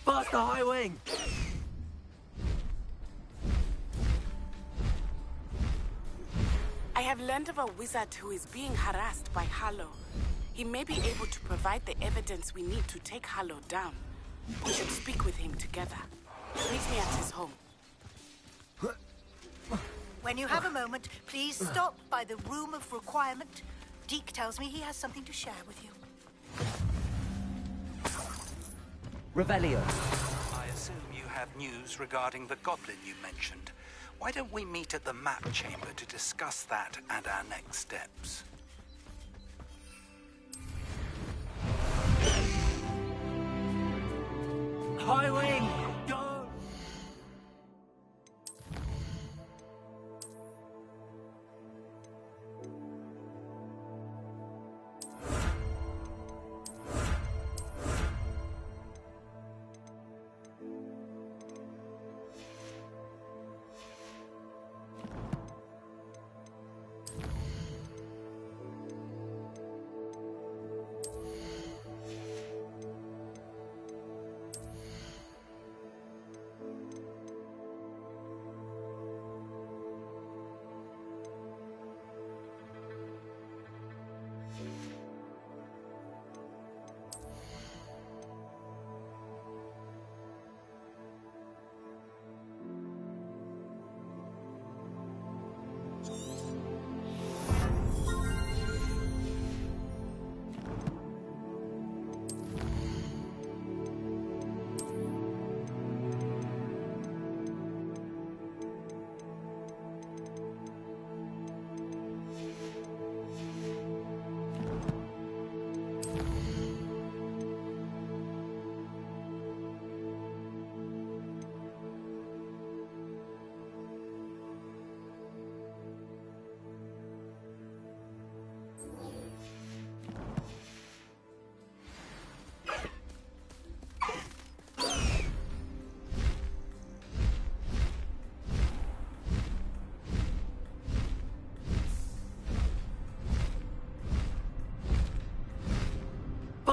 Faster, Highwing! I have learned of a wizard who is being harassed by Hallow. He may be able to provide the evidence we need to take Hallow down. We should speak with him together. Meet me at his home. When you have a moment, please stop by the Room of Requirement. Deke tells me he has something to share with you. Revelio. I assume you have news regarding the goblin you mentioned. Why don't we meet at the map chamber to discuss that and our next steps? Highwing, go!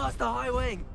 Master High Wing!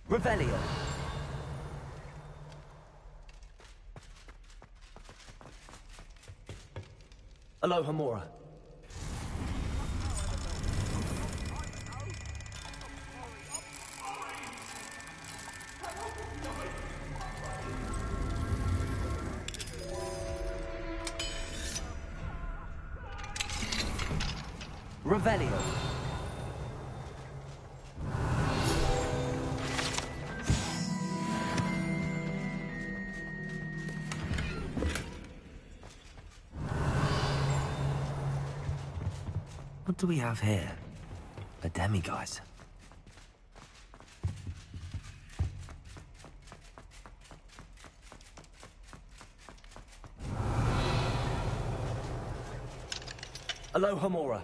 Revelio. Alohomora. Revelio. What do we have here? A demiguise. Alohomora.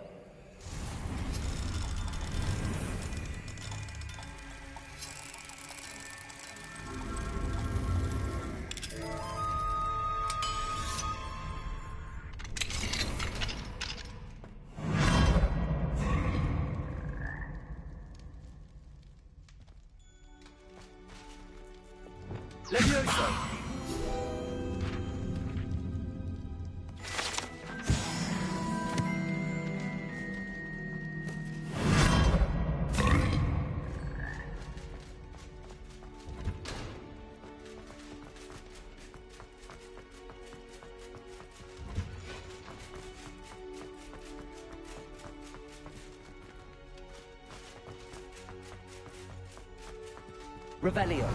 Levioso! Revelio.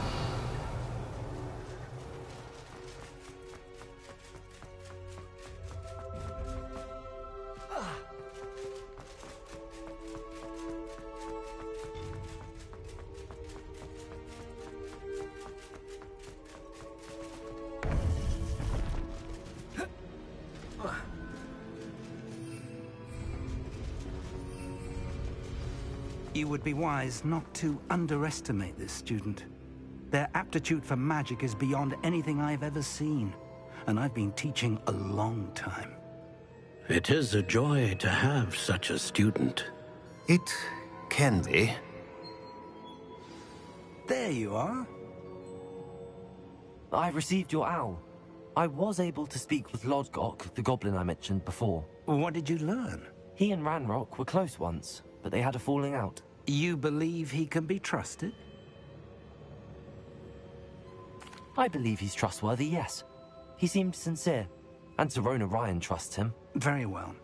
You would be wise not to underestimate this student. Their aptitude for magic is beyond anything I've ever seen. and I've been teaching a long time. It is a joy to have such a student. It can be. There you are. I received your owl. I was able to speak with Lodgok, the goblin I mentioned before. What did you learn? He and Ranrock were close once, but they had a falling out. You believe he can be trusted? I believe he's trustworthy, yes. He seemed sincere, and Sirona Ryan trusts him. Very well.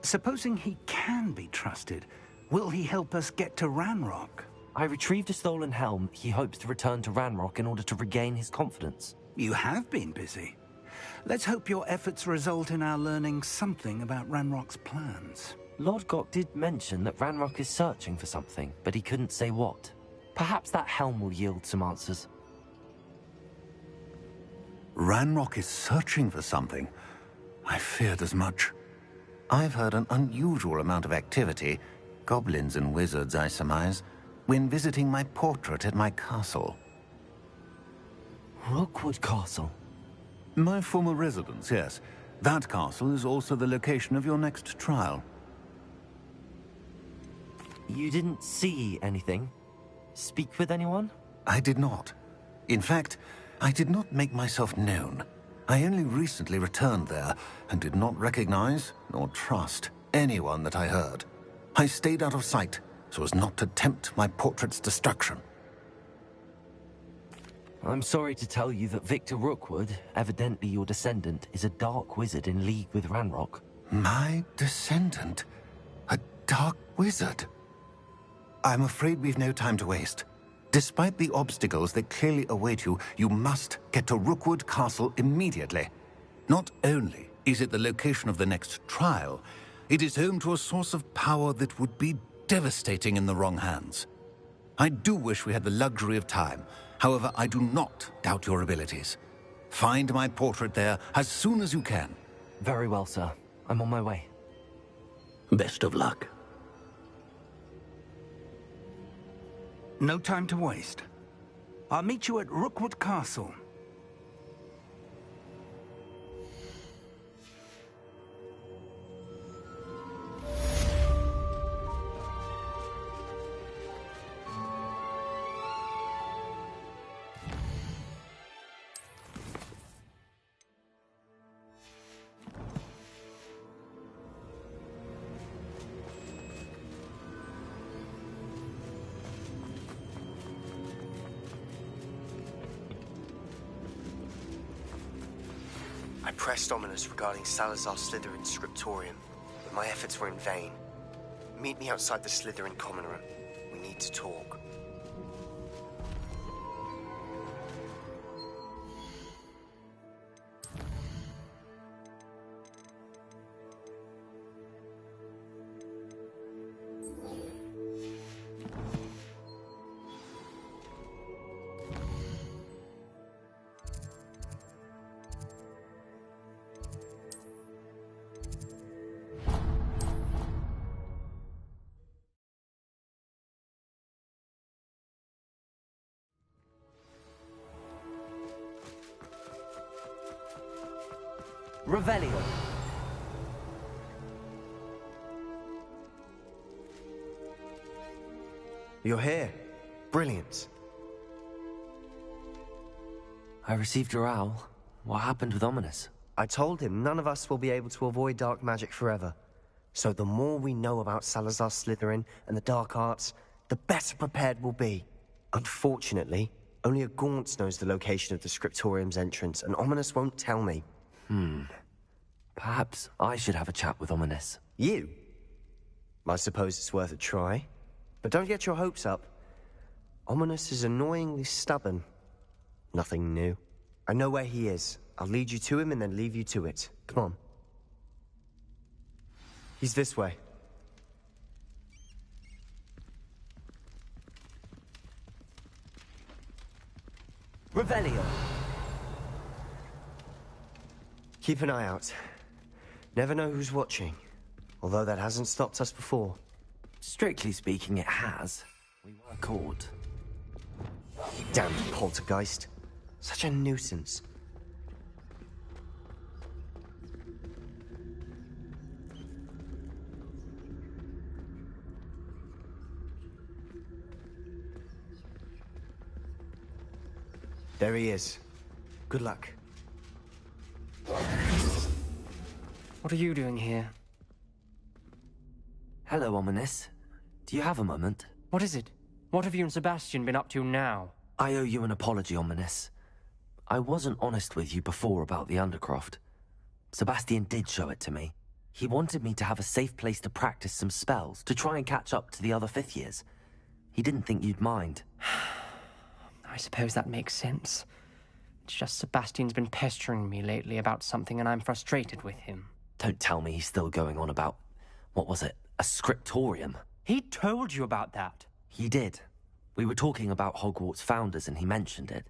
Supposing he can be trusted, will he help us get to Ranrock? I retrieved a stolen helm he hopes to return to Ranrock in order to regain his confidence. You have been busy. Let's hope your efforts result in our learning something about Ranrock's plans. Lodgok did mention that Ranrock is searching for something, but he couldn't say what. Perhaps that helm will yield some answers. Ranrock is searching for something. I feared as much. I've heard an unusual amount of activity, goblins and wizards, I surmise, when visiting my portrait at my castle. Rookwood Castle? My former residence, yes. That castle is also the location of your next trial. You didn't see anything? Speak with anyone? I did not. In fact, I did not make myself known. I only recently returned there and did not recognize nor trust anyone that I heard. I stayed out of sight so as not to tempt my portrait's destruction. I'm sorry to tell you that Victor Rookwood, evidently your descendant, is a dark wizard in league with Ranrock. My descendant? A dark wizard? I'm afraid we've no time to waste. Despite the obstacles that clearly await you, you must get to Rookwood Castle immediately. Not only is it the location of the next trial, it is home to a source of power that would be devastating in the wrong hands. I do wish we had the luxury of time. However, I do not doubt your abilities. Find my portrait there as soon as you can. Very well, sir. I'm on my way. Best of luck. No time to waste. I'll meet you at Rookwood Castle. I pressed Ominous regarding Salazar Slytherin's scriptorium, but my efforts were in vain. Meet me outside the Slytherin common room. We need to talk. Revelio. You're here. Brilliant. I received your owl. What happened with Ominous? I told him none of us will be able to avoid dark magic forever. So the more we know about Salazar Slytherin and the dark arts, the better prepared we'll be. Unfortunately, only a Gaunt knows the location of the scriptorium's entrance, and Ominous won't tell me. Perhaps I should have a chat with Ominous. You? I suppose it's worth a try. But don't get your hopes up. Ominous is annoyingly stubborn. Nothing new. I know where he is. I'll lead you to him and then leave you to it. Come on. He's this way. Revelio. Keep an eye out. Never know who's watching. Although that hasn't stopped us before. Strictly speaking, it has. We were caught. Damn poltergeist. Such a nuisance. There he is. Good luck. What are you doing here? Hello, Ominous. Do you have a moment? What is it? What have you and Sebastian been up to now? I owe you an apology, Ominous. I wasn't honest with you before about the Undercroft. Sebastian did show it to me. He wanted me to have a safe place to practice some spells, to try and catch up to the other 5th years. He didn't think you'd mind. I suppose that makes sense. It's just Sebastian's been pestering me lately about something and I'm frustrated with him. Don't tell me he's still going on about, what was it, a scriptorium? He told you about that? He did. We were talking about Hogwarts founders and he mentioned it.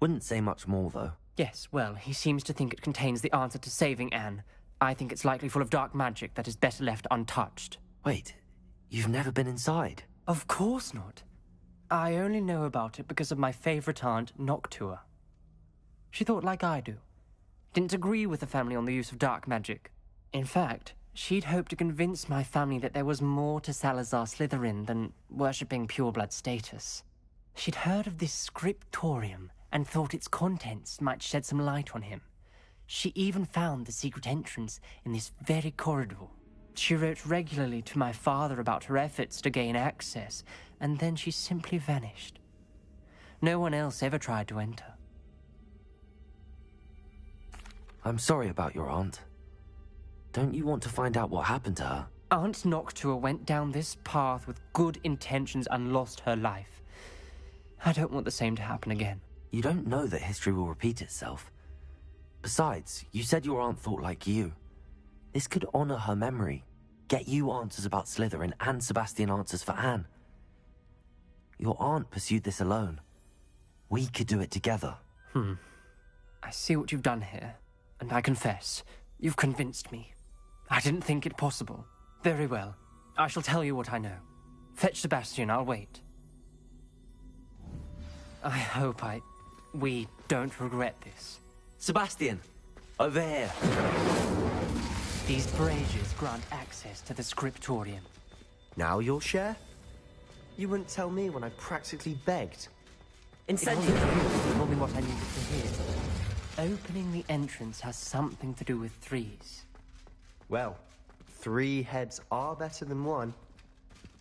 Wouldn't say much more, though. Yes, well, he seems to think it contains the answer to saving Anne. I think it's likely full of dark magic that is better left untouched. Wait, you've never been inside? Of course not. I only know about it because of my favorite aunt, Noctua. She thought like I do. Didn't agree with the family on the use of dark magic. In fact, she'd hoped to convince my family that there was more to Salazar Slytherin than worshipping pureblood status. She'd heard of this scriptorium and thought its contents might shed some light on him. She even found the secret entrance in this very corridor. She wrote regularly to my father about her efforts to gain access, and then she simply vanished. No one else ever tried to enter. I'm sorry about your aunt. Don't you want to find out what happened to her? Aunt Noctua went down this path with good intentions and lost her life. I don't want the same to happen again. You don't know that history will repeat itself. Besides, you said your aunt thought like you. This could honor her memory, get you answers about Slytherin and Sebastian answers for Anne. Your aunt pursued this alone. We could do it together. I see what you've done here, and I confess, you've convinced me. I didn't think it possible. Very well. I shall tell you what I know. Fetch Sebastian, I'll wait. I hope we don't regret this. Sebastian! Over here! These braziers grant access to the scriptorium. Now you'll share? You wouldn't tell me when I practically begged. Incendio! You told me what I needed to hear. Opening the entrance has something to do with threes. Well, 3 heads are better than 1.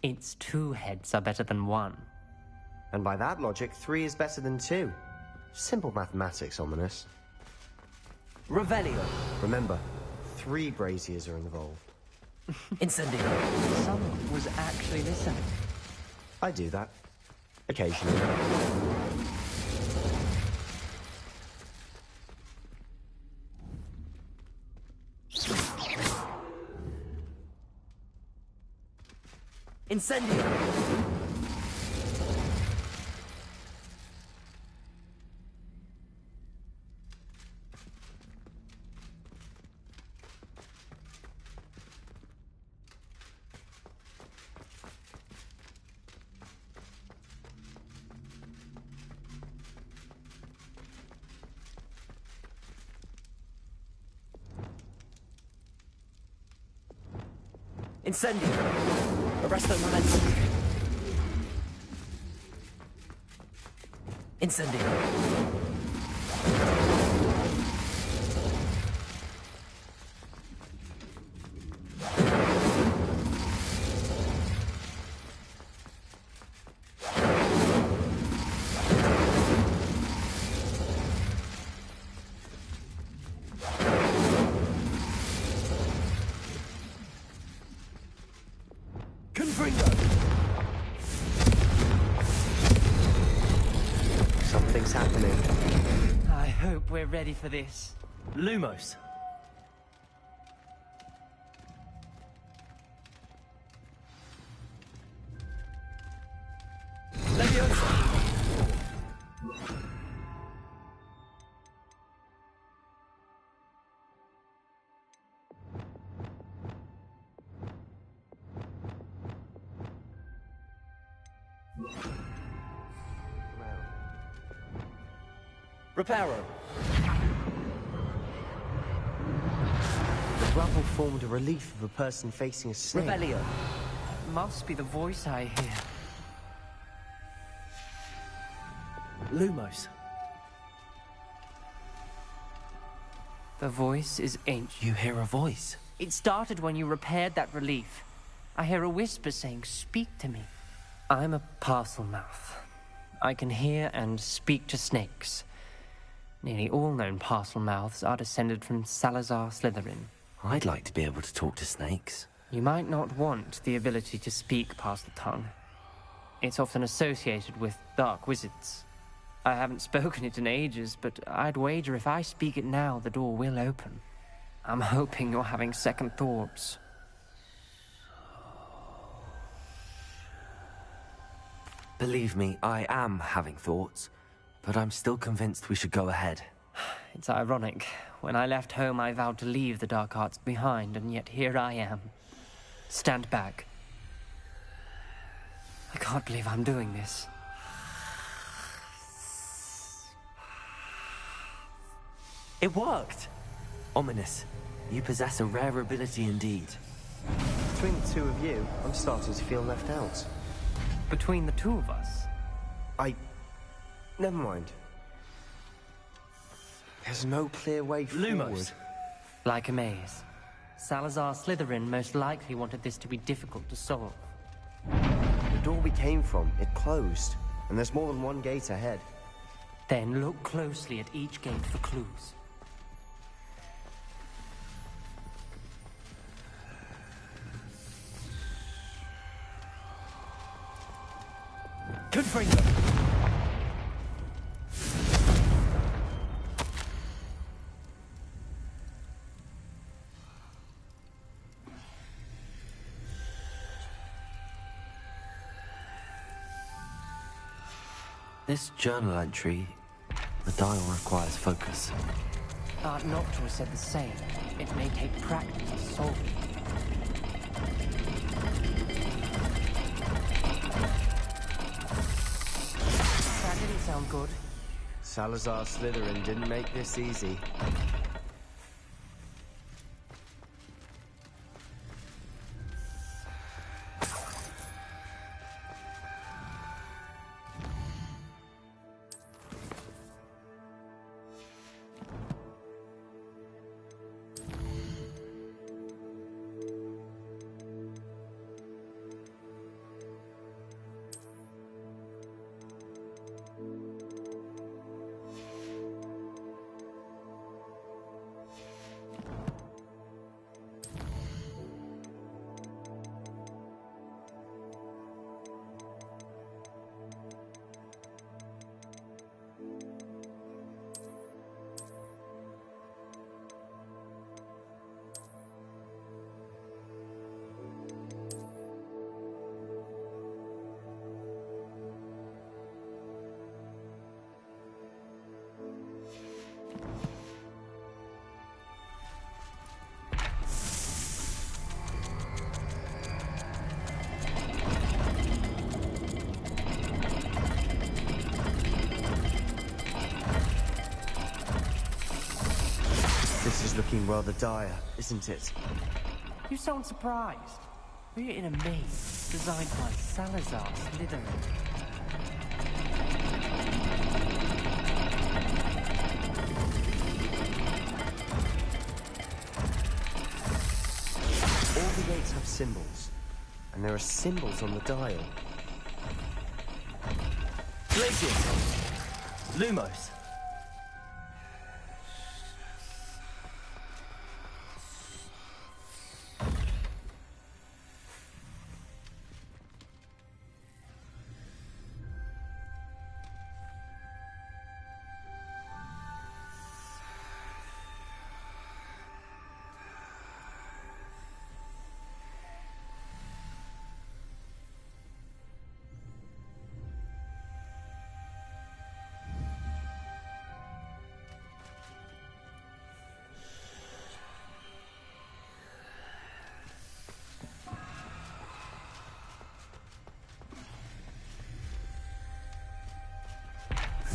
It's 2 heads are better than 1. And by that logic, 3 is better than 2. Simple mathematics, Ominous. Revelio. Remember, 3 braziers are involved. Incendio. Someone was actually listening. I do that. Occasionally. Incendio! Incendio! Arresto momentum! Incendio! Something's happening. I hope we're ready for this. Lumos. Reparo. The rubble formed a relief of a person facing a snake. Revelio. Must be the voice I hear. Lumos. The voice is ancient. You hear a voice? It started when you repaired that relief. I hear a whisper saying, "Speak to me." I'm a parcel mouth. I can hear and speak to snakes. Nearly all known parcel mouths are descended from Salazar Slytherin. I'd like to be able to talk to snakes. You might not want the ability to speak past the tongue. It's often associated with dark wizards. I haven't spoken it in ages, but I'd wager if I speak it now, the door will open. I'm hoping you're having second thoughts. Believe me, I am having thoughts, but I'm still convinced we should go ahead. It's ironic. When I left home, I vowed to leave the dark arts behind, and yet here I am. Stand back. I can't believe I'm doing this. It worked! Ominous. You possess a rare ability indeed. Between the two of you, I'm starting to feel left out. Between the two of us? Never mind. There's no clear way forward. Like a maze. Salazar Slytherin most likely wanted this to be difficult to solve. The door we came from, it closed. And there's more than one gate ahead. Then look closely at each gate for clues. Confringo! This journal entry, the dial requires focus. Noctua said the same. It may take practice to solve it. That didn't sound good. Salazar Slytherin didn't make this easy. This is looking rather dire, isn't it? You sound surprised. We're in a maze designed by Salazar Slytherin. All the gates have symbols, and there are symbols on the dial. Glacius! Lumos!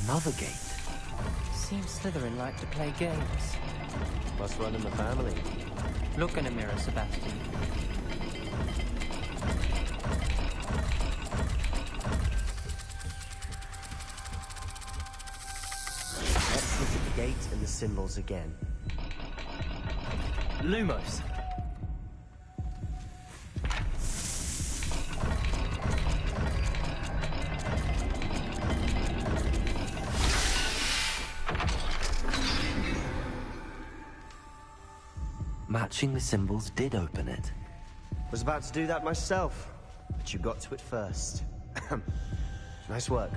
Another gate. Seems Slytherin like to play games. Must run in the family. Look in a mirror, Sebastian. Let's look at the gate and the symbols again. Lumos. Matching the symbols did open it. Was about to do that myself, but you got to it first. Nice work.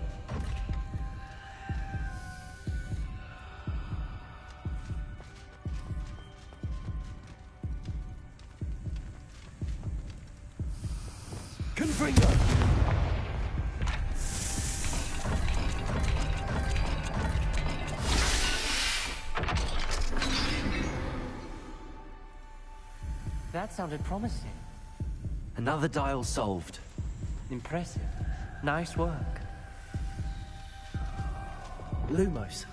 Confringo! That sounded promising. Another dial solved. Impressive. Nice work. Lumos.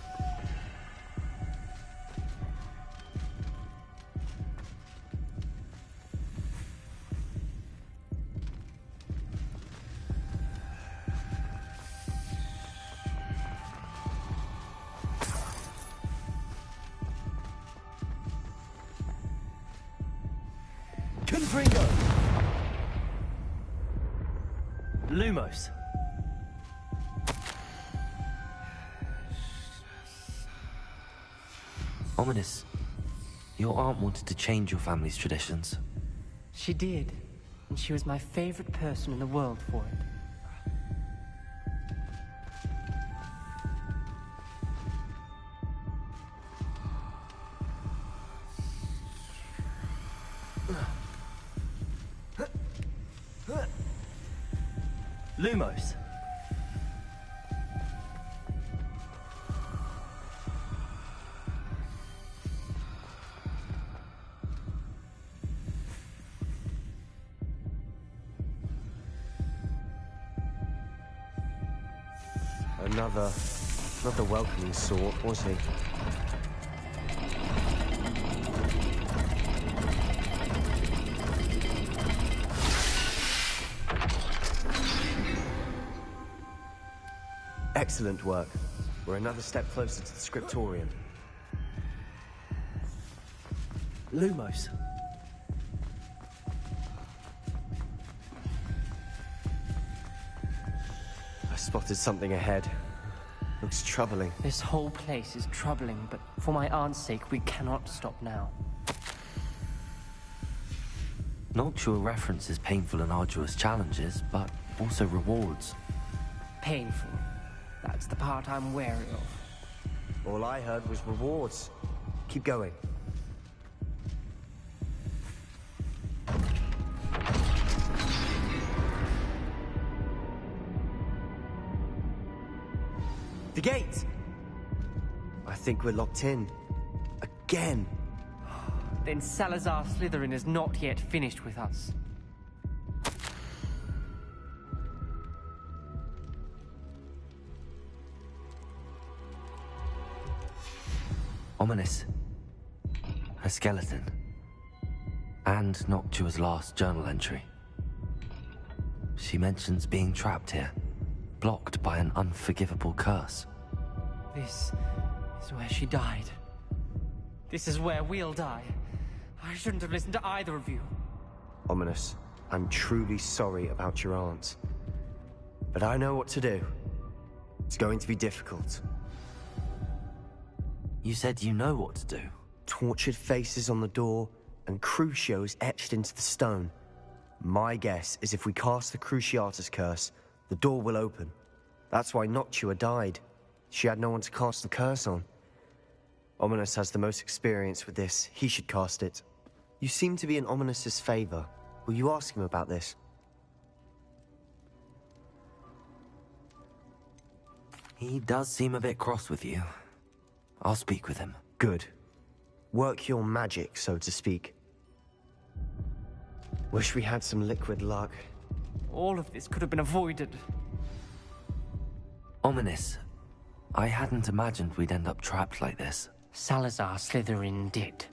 Confringo! Lumos. Ominous. Your aunt wanted to change your family's traditions. She did, and she was my favorite person in the world for it. Lumos. Not the welcoming sort, was he? Excellent work. We're another step closer to the scriptorium. Lumos. I spotted something ahead. Looks troubling. This whole place is troubling, but for my aunt's sake, we cannot stop now. Noctua references painful and arduous challenges, but also rewards. Painful. That's the part I'm wary of. All I heard was rewards. Keep going. The gate! I think we're locked in. Again. Then Salazar Slytherin is not yet finished with us. Ominous. A skeleton. And Noctua's last journal entry. She mentions being trapped here, blocked by an unforgivable curse. This is where she died. This is where we'll die. I shouldn't have listened to either of you. Ominous, I'm truly sorry about your aunt. But I know what to do. It's going to be difficult. You said you know what to do. Tortured faces on the door and Crucios etched into the stone. My guess is if we cast the Cruciatus curse, the door will open. That's why Noctua died. She had no one to cast the curse on. Ominous has the most experience with this. He should cast it. You seem to be in Ominous's favor. Will you ask him about this? He does seem a bit cross with you. I'll speak with him. Good. Work your magic, so to speak. Wish we had some liquid luck. All of this could have been avoided. Ominous. I hadn't imagined we'd end up trapped like this. Salazar Slytherin did.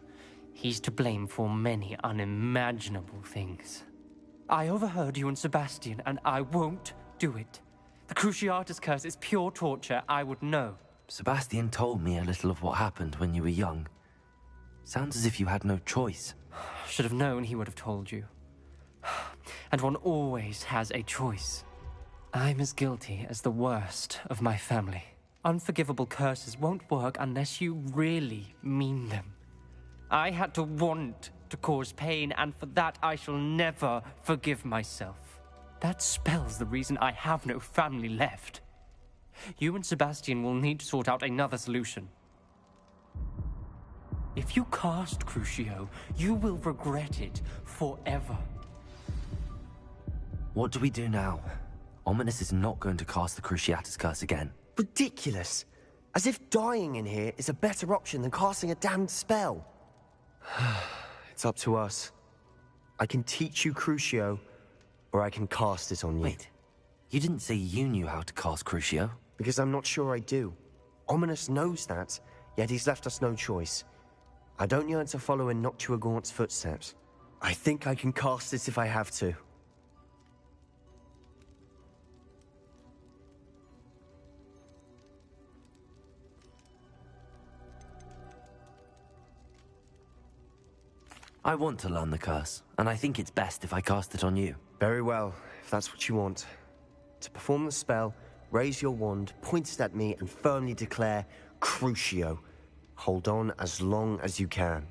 He's to blame for many unimaginable things. I overheard you and Sebastian, and I won't do it. The Cruciatus curse is pure torture. I would know. Sebastian told me a little of what happened when you were young. Sounds as if you had no choice. Should have known he would have told you. And one always has a choice. I'm as guilty as the worst of my family. Unforgivable curses won't work unless you really mean them. I had to want to cause pain, and for that I shall never forgive myself. That spell's the reason I have no family left. You and Sebastian will need to sort out another solution. If you cast Crucio, you will regret it forever. What do we do now? Ominous is not going to cast the Cruciatus Curse again. Ridiculous. As if dying in here is a better option than casting a damned spell. It's up to us. I can teach you Crucio, or I can cast it on you. Wait, you didn't say you knew how to cast Crucio? Because I'm not sure I do. Ominous knows that, yet he's left us no choice. I don't yearn to follow in Noctua Gaunt's footsteps. I think I can cast it if I have to. I want to learn the curse, and I think it's best if I cast it on you. Very well, if that's what you want. To perform the spell, raise your wand, point it at me, and firmly declare, Crucio. Hold on as long as you can.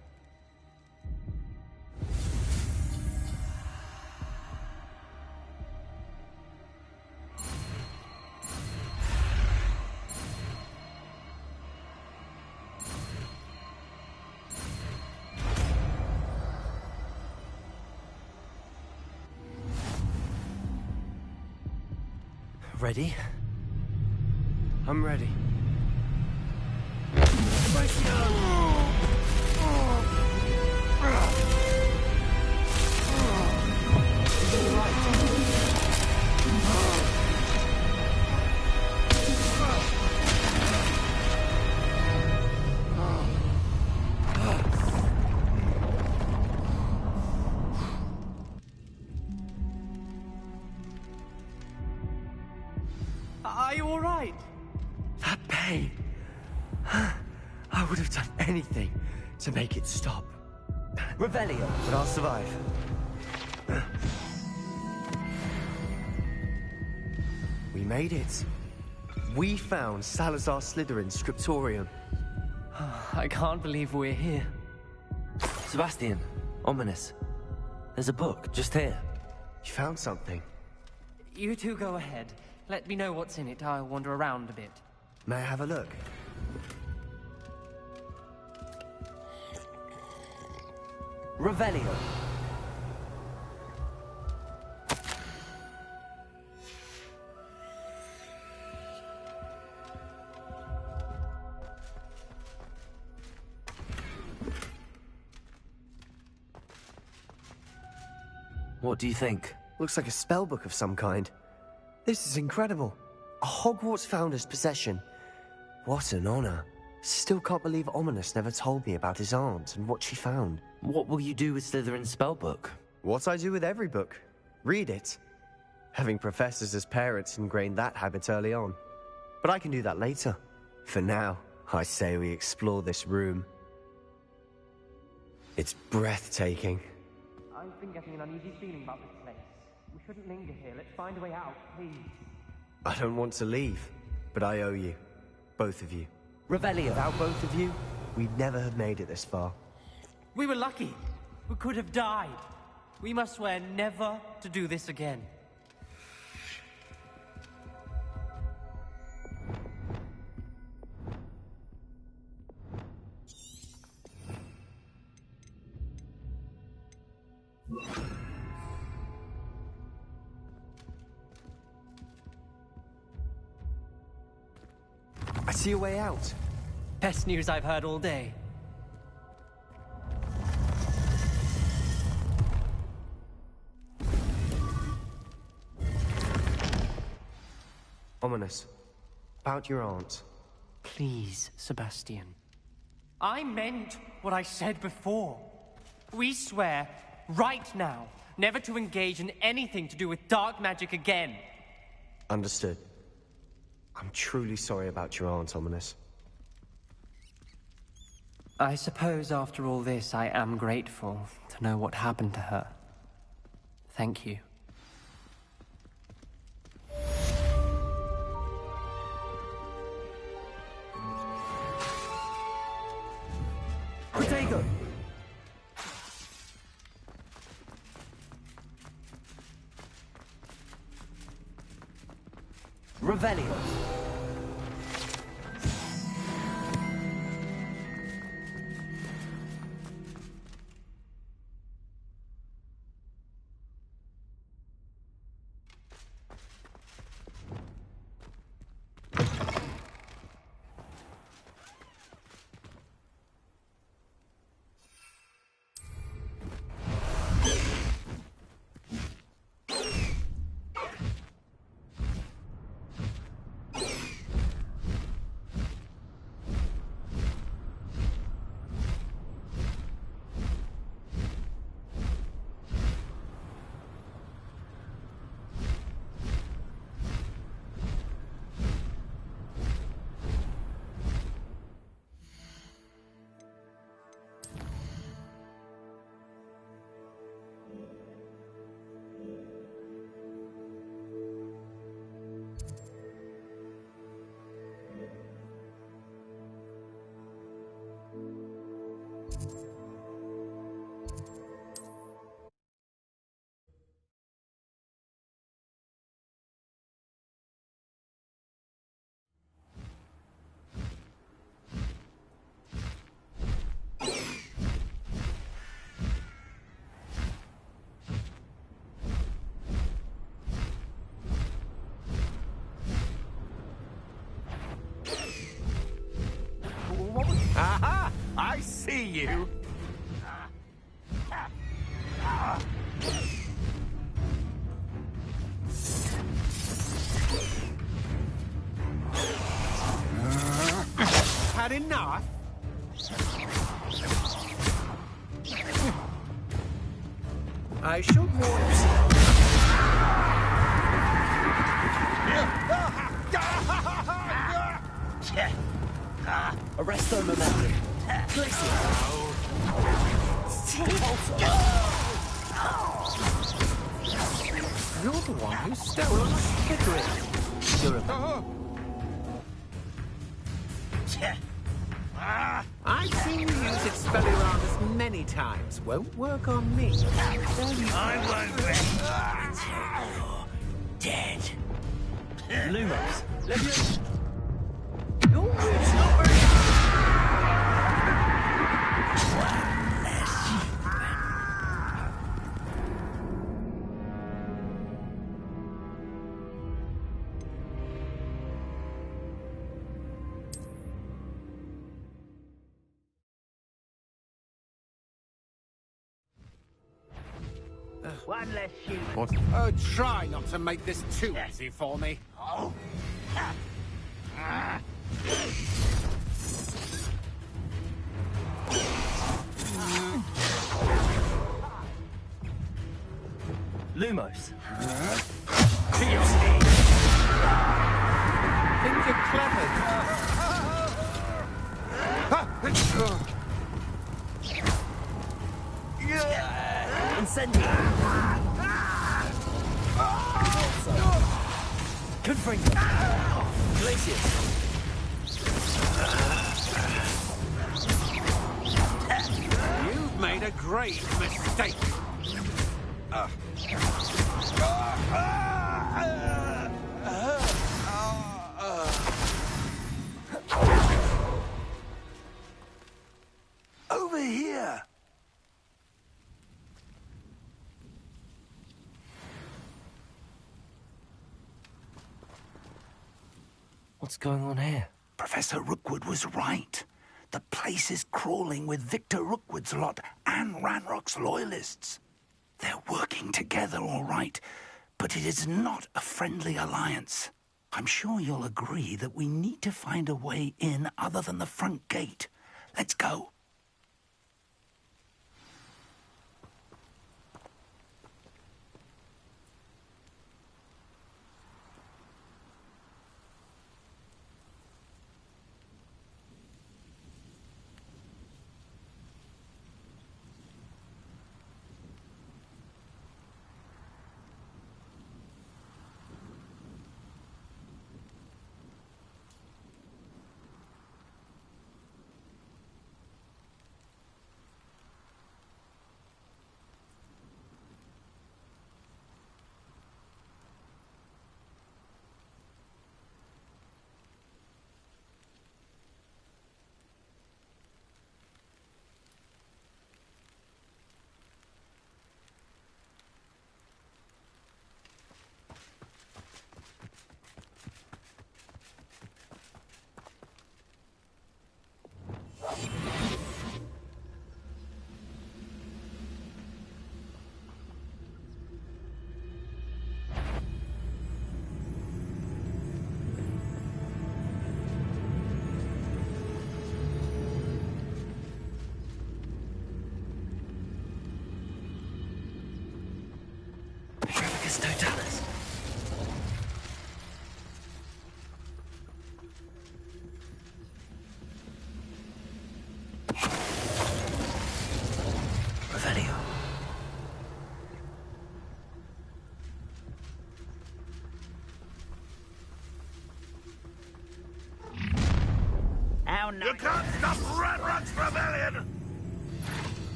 Ready? I'm ready. Are you all right? That pain. I would have done anything to make it stop. Revelio. But I'll survive. We made it. We found Salazar Slytherin's scriptorium. I can't believe we're here. Sebastian, Ominous. There's a book just here. You found something? You two go ahead. Let me know what's in it. I'll wander around a bit. May I have a look? Revelio. What do you think? Looks like a spellbook of some kind. This is incredible. A Hogwarts founder's possession. What an honor. Still can't believe Ominous never told me about his aunt and what she found. What will you do with Slytherin's spellbook? What I do with every book. Read it. Having professors as parents ingrained that habit early on. But I can do that later. For now, I say we explore this room. It's breathtaking. I've been getting an uneasy feeling about this place. We shouldn't linger here. Let's find a way out, please. I don't want to leave, but I owe you. Both of you. Revelio. Without both of you, we'd never have made it this far. We were lucky. We could have died. We must swear never to do this again. I see a way out. Best news I've heard all day. Ominous. About your aunt. Please, Sebastian. I meant what I said before. We swear, right now, never to engage in anything to do with dark magic again. Understood. I'm truly sorry about your aunt, Ominous. I suppose after all this, I am grateful to know what happened to her. Thank you. Protego! Revelio. Aha! I see you! Had enough? I should warn Arresto momentum. Glacier. You're the one who stole our cigarette. You're I've seen you use Expelliarmus many times. Won't work on me. I won't rest until you're dead. Lumos. Your wit's not very... One less human. What? Oh, try not to make this too easy for me. Oh. Lumos. To your knees. Think you're clever. Incendio. Confringo. Glacier. You've made a grave mistake. Over here! What's going on here? Professor Rookwood was right. The place is crawling with Victor Rookwood's lot and Ranrock's loyalists. They're working together, all right, but it is not a friendly alliance. I'm sure you'll agree that we need to find a way in other than the front gate. Let's go.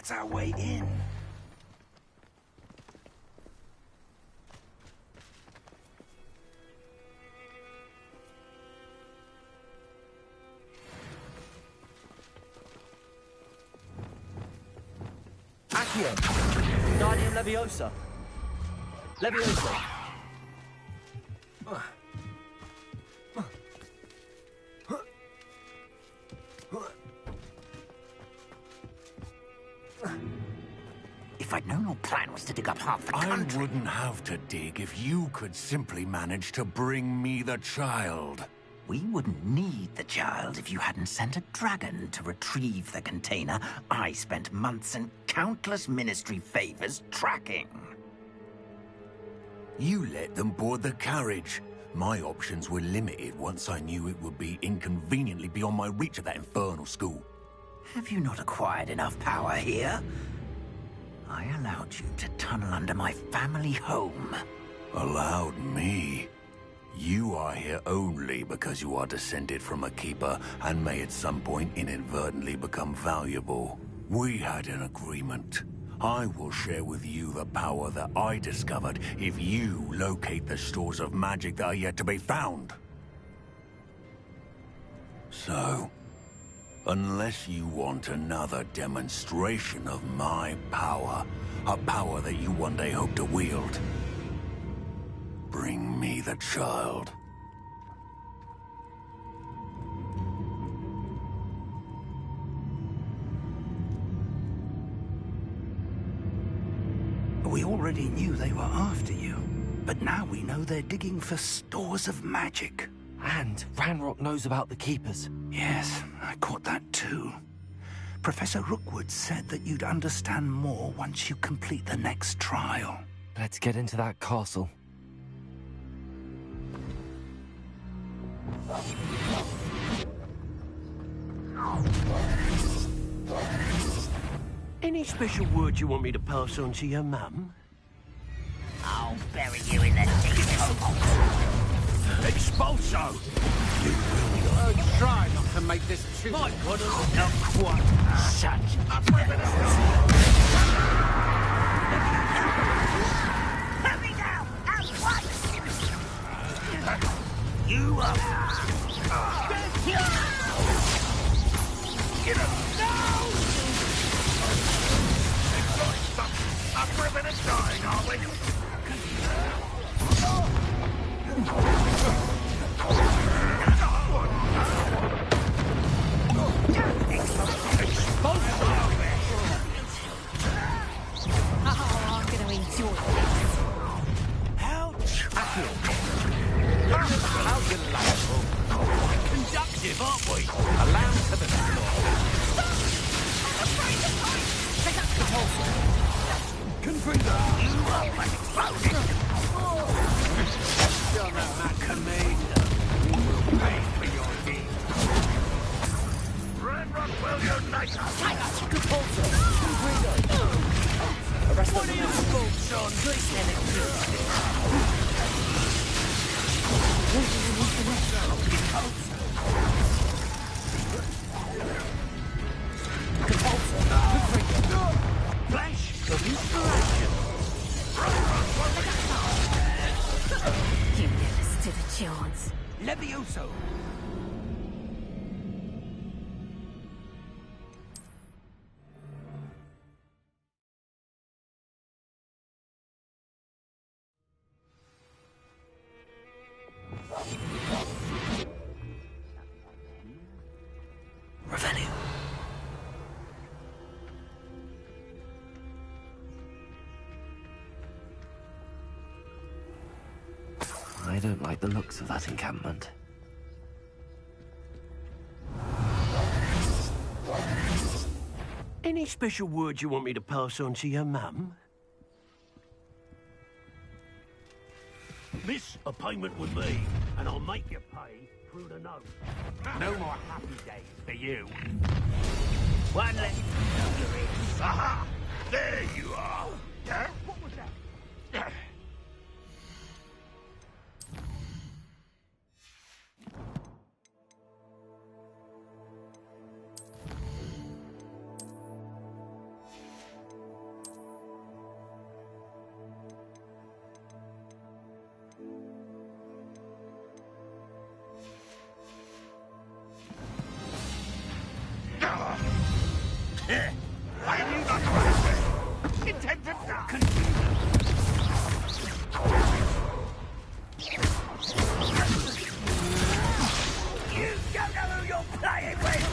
That's our way in. Accio! Guardian Leviosa! Leviosa! If I'd known your plan was to dig up half the country... I wouldn't have to dig if you could simply manage to bring me the child. We wouldn't need the child if you hadn't sent a dragon to retrieve the container I spent months and countless ministry favors tracking. You let them board the carriage. My options were limited once I knew it would be inconveniently beyond my reach at that infernal school. Have you not acquired enough power here? I allowed you to tunnel under my family home. Allowed me? You are here only because you are descended from a keeper and may at some point inadvertently become valuable. We had an agreement. I will share with you the power that I discovered if you locate the stores of magic that are yet to be found. So, unless you want another demonstration of my power, a power that you one day hope to wield, bring me the child. We already knew they were after you, but now we know they're digging for stores of magic. And Ranrock knows about the Keepers. Yes, I caught that too. Professor Rookwood said that you'd understand more once you complete the next trial. Let's get into that castle. Any special word you want me to pass on to your mum? I'll bury you in the deepest Expulso! Oh, try not to make this too... My God, not quite such a Put me down! At once! You are... Get up! No! I'm ripping and dying, are we? I'm gonna enjoy this. Ouch! How delightful. Conductive, aren't we? Allow to the floor. You're no match for me. You'll pay for your deeds. Ranrock will unite us! What are your thoughts on this? Flash of inspiration. You never stood a chance. Levioso. Revenue. I don't like the looks of that encampment. Any special word you want me to pass on to your mum? Miss a payment with me, and I'll make you pay through the nose. No more happy days for you. One less. Aha! There you are! Yeah? What was that? I knew not to intent to die. You don't know who you're playing with!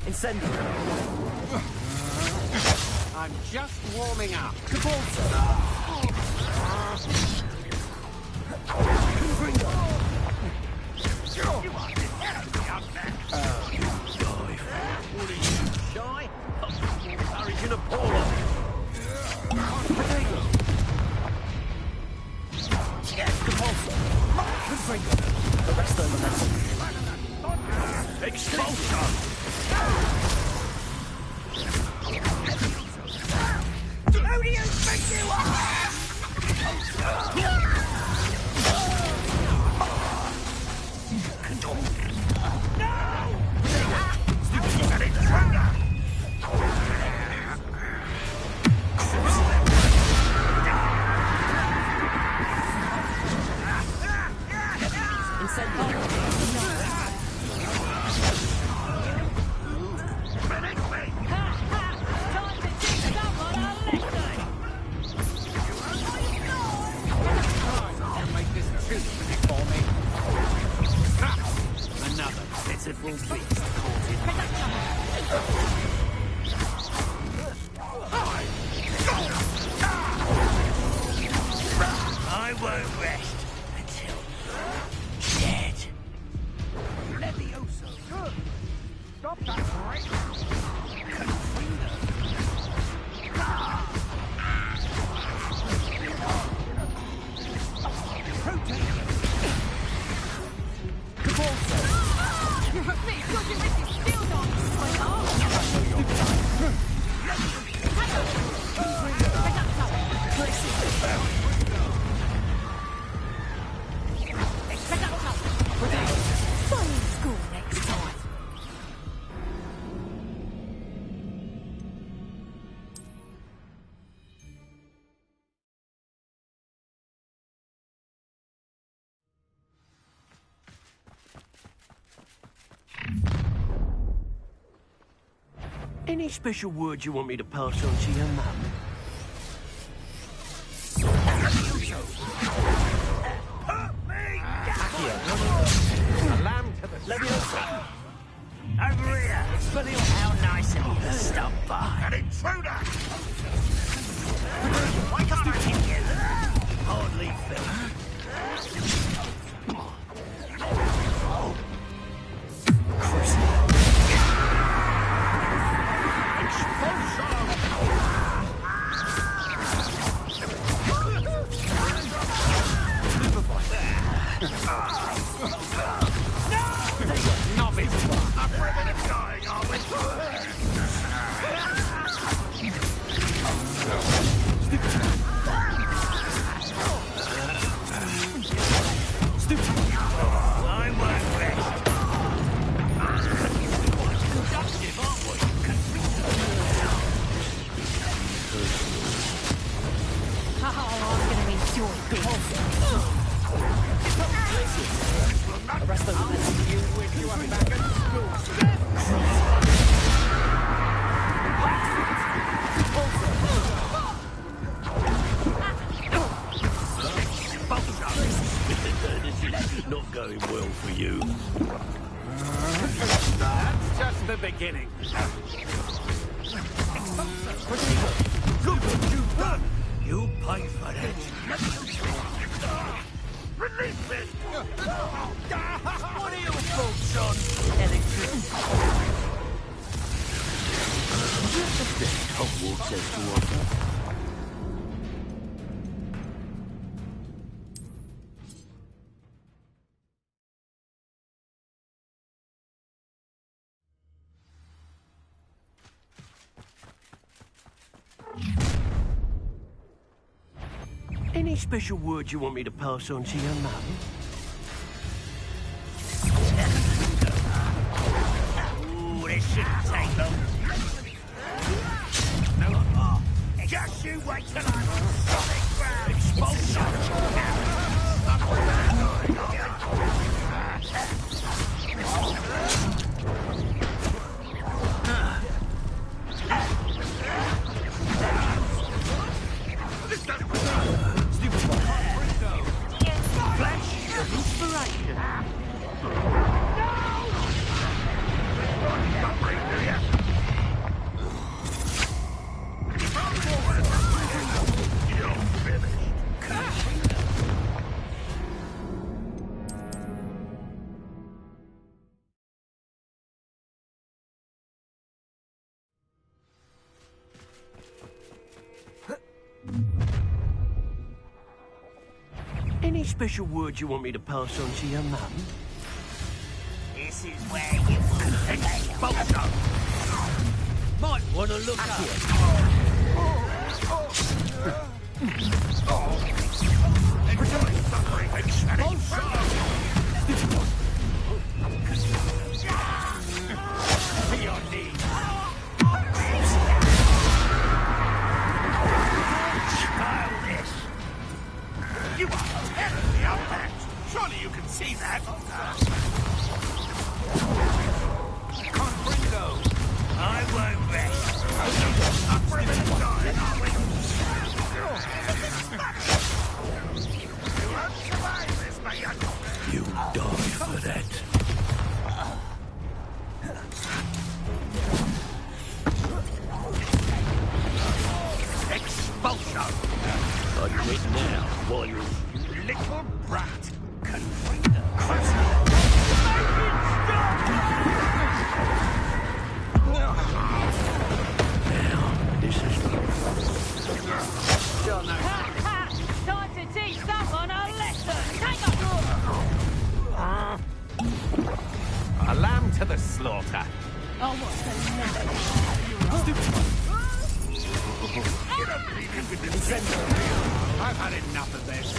Incendio. I'm just warming up. You are terribly unfair. What are you, shy? Courage in a polo. Arresto momentum. Expulsion! Who do you think you are? Another pitiful beast caught I won't rest until you're dead. Levioso. Good. Stop that break. Any special word you want me to pass on to your mum? lamb to the Leviosa. Over here! How nice of you to stop by. An intruder! Why can't I hit you? Hardly fit. Not going well for you. That's just the beginning. Look what you've done! You pay for that. Release me! What are your thoughts on electricity? What's the best Hogwarts has to offer? Any special word you want me to pass on to your mum? Ooh, this shouldn't take long. No, just you wait till I'm on solid ground. Expulsion! Any special words you want me to pass on to your mum? This is where you will Exposure! Might want to look up. You are terribly outmatched. Surely you can see that. Confringo. I won't rest. Up for a minute, darling, are we? You won't survive this, my young friend. You die for that. Expulsion! I quit now, while you little brat can bring the Now, this is Time to teach someone a lesson! Take A lamb to the slaughter. Oh, what's the matter? I've had enough of this.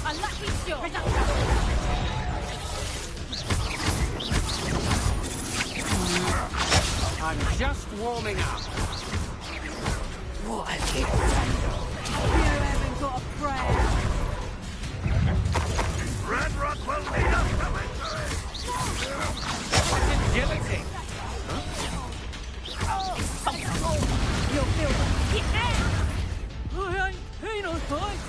A lucky shot! I'm just warming up. What have you done? You haven't got a prayer. Ranrock will lead us to victory! Agility. You'll feel the hit there. I ain't keen on fight.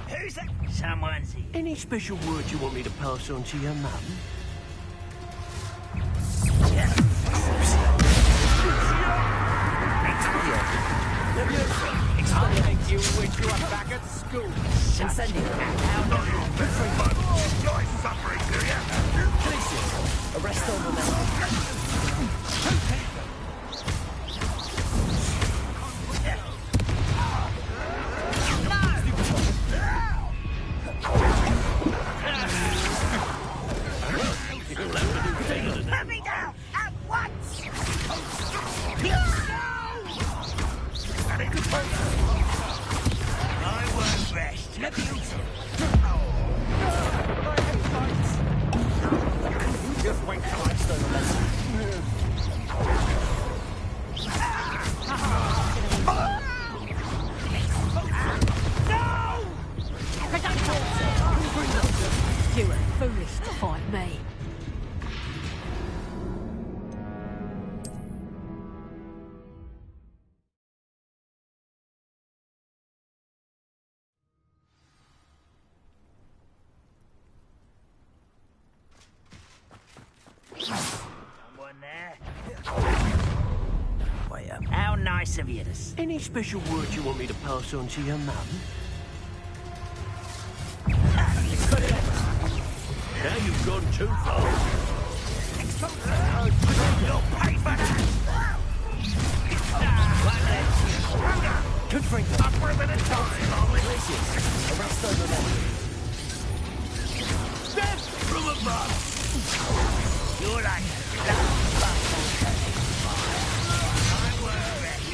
Who's that? Someone's here. Any special words you want me to pass on to your mum? I'll make you wish you were back at school. Incendio. Not your best fun. Enjoy suffering, do you? Places. Arrest all momentum. Let me down at once! I won't rest. Let me Just wait till I start the lesson. You were foolish to fight me. Someone there? Wait up. How nice of you to say. Any special words you want me to pass on to your mum? Now you've gone too far. You'll pay for that! Good friend. Up for a minute, darling, are we? Arrest all momentum. Death from above! You're like that. I won't rest.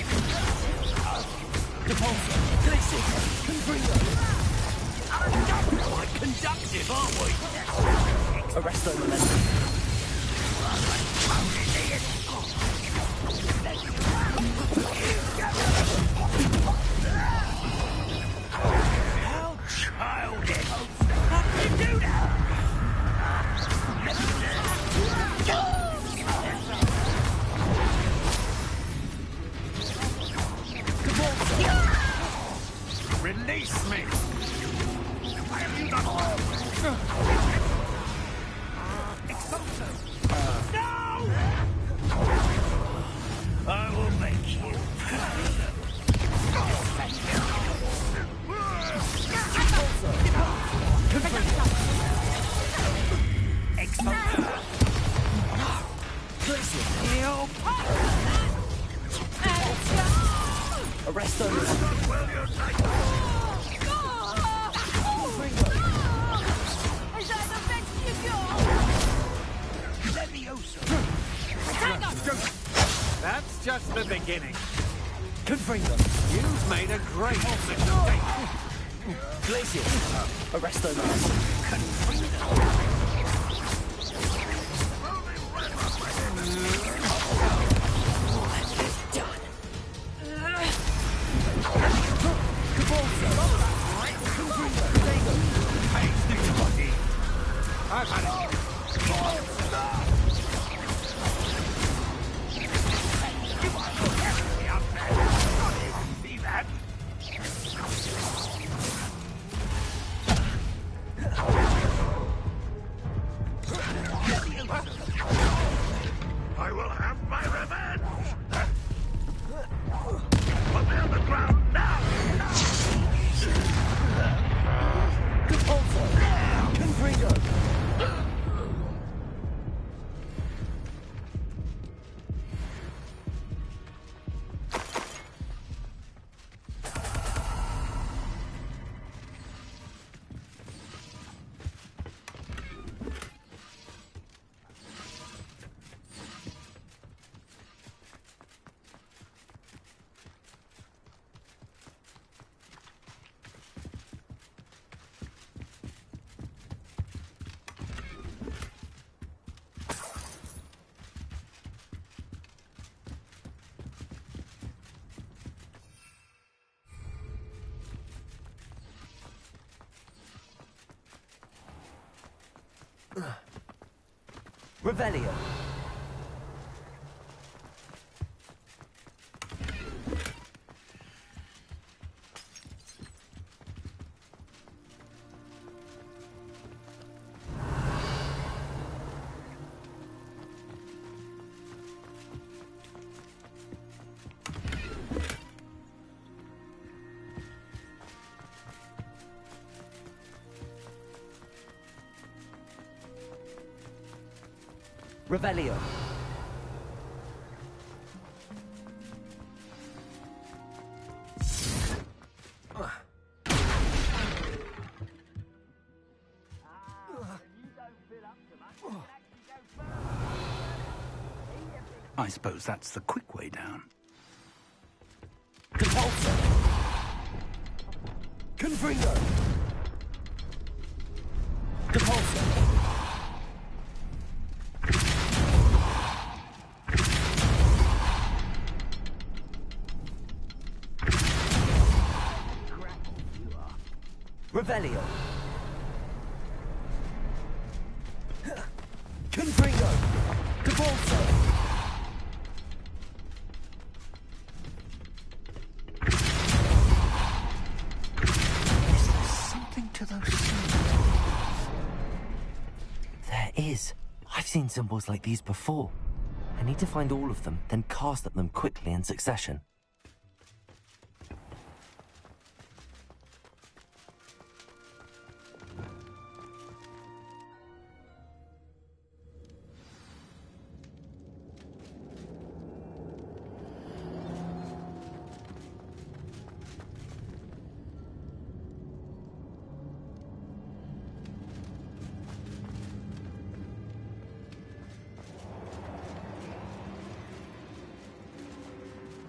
Depulsor. Glacier. Confringo. Quite conductive, aren't we? Arrest all momentum. How childish! How can you do that? Release me! Why have you done all? No! I will make you. Arresto me! That's just the beginning. Confringo! You've made a great mistake. Glacier! Arresto me! I've had it. See that? I will have my revenge! Put me on the ground now! Confringo! Revelio. Revelio. I suppose that's the quick way down. Compulsor. Confringo. Compulsor. Revelio. Confringo. Compulsor. Is there something to those symbols? There is. I've seen symbols like these before. I need to find all of them, then cast at them quickly in succession.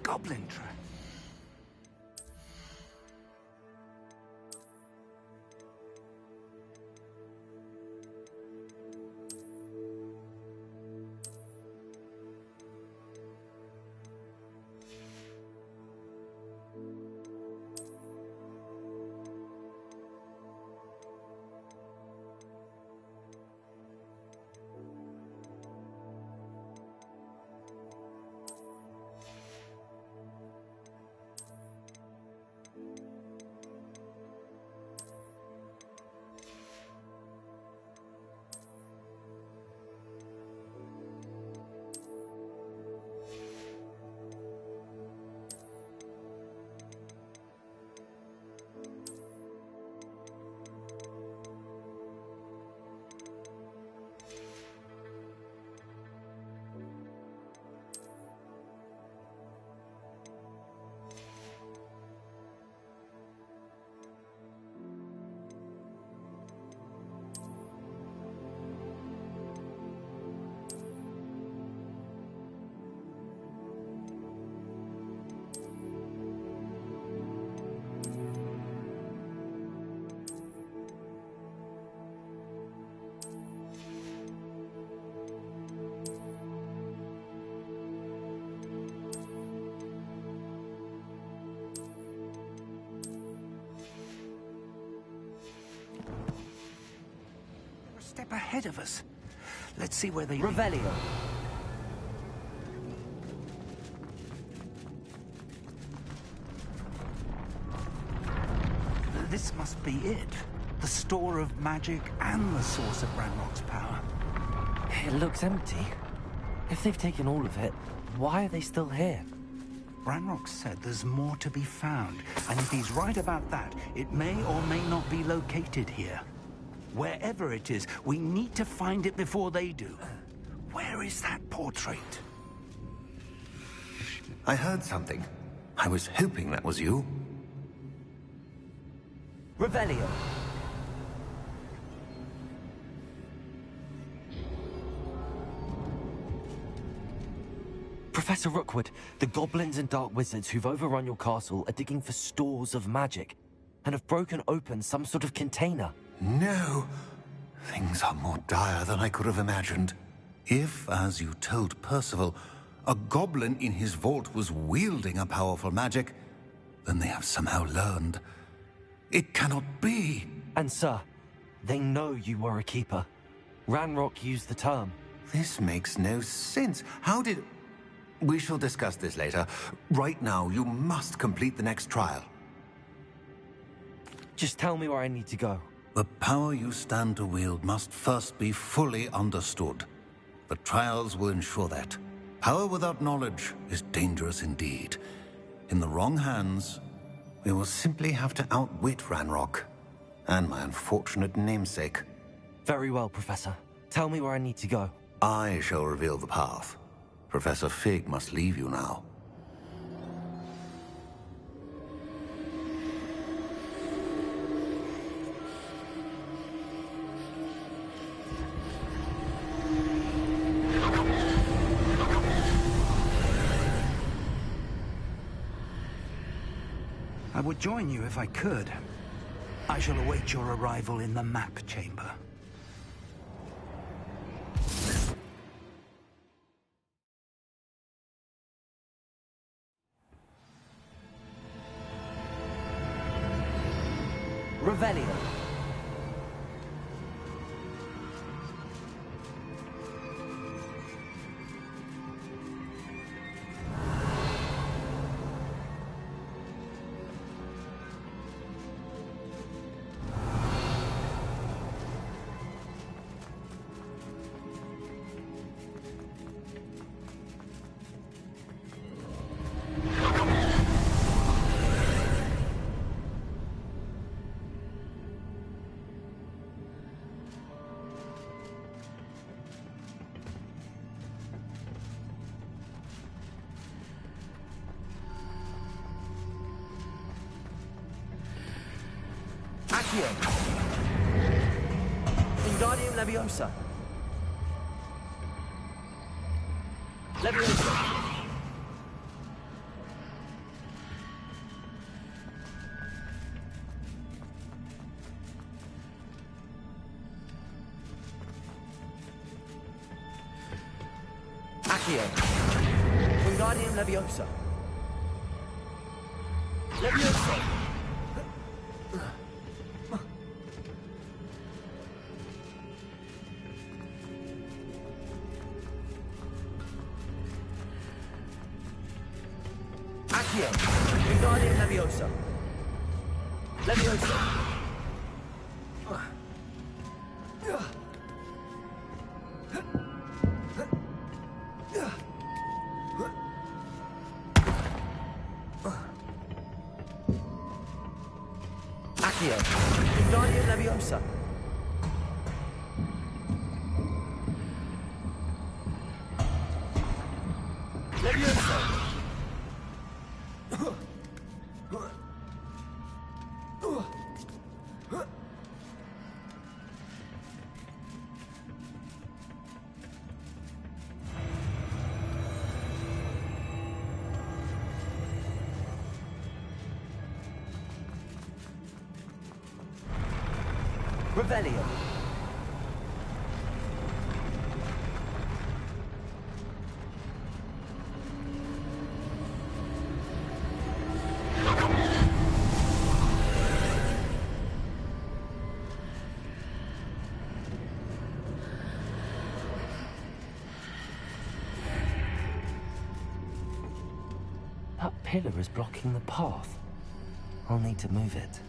Goblin trap. step ahead of us. Let's see where they Revelio. This must be it. The store of magic and the source of Ranrock's power. It looks empty. If they've taken all of it, why are they still here? Ranrock said there's more to be found, and if he's right about that, it may or may not be located here. Wherever it is, we need to find it before they do. Where is that portrait? I heard something. I was hoping that was you. Revelio. Professor Rookwood, the goblins and dark wizards who've overrun your castle are digging for stores of magic and have broken open some sort of container. No! Things are more dire than I could have imagined. If, as you told Percival, a goblin in his vault was wielding a powerful magic, then they have somehow learned. It cannot be! And sir, they know you were a keeper. Ranrock used the term. This makes no sense. How did... We shall discuss this later. Right now, you must complete the next trial. Just tell me where I need to go. The power you stand to wield must first be fully understood. The trials will ensure that. Power without knowledge is dangerous indeed. In the wrong hands, we will simply have to outwit Ranrock and my unfortunate namesake. Very well, Professor. Tell me where I need to go. I shall reveal the path. Professor Fig must leave you now. I would join you if I could. I shall await your arrival in the map chamber. Revelio. Accio. Wingardium Leviosa. Leviosa. Accio. Wingardium Leviosa. Leviosa. Accio. Wingardium Leviosa. Leviosa. Accio. Wingardium Leviosa. Leviosa. Revelio. pillar is blocking the path. I'll need to move it.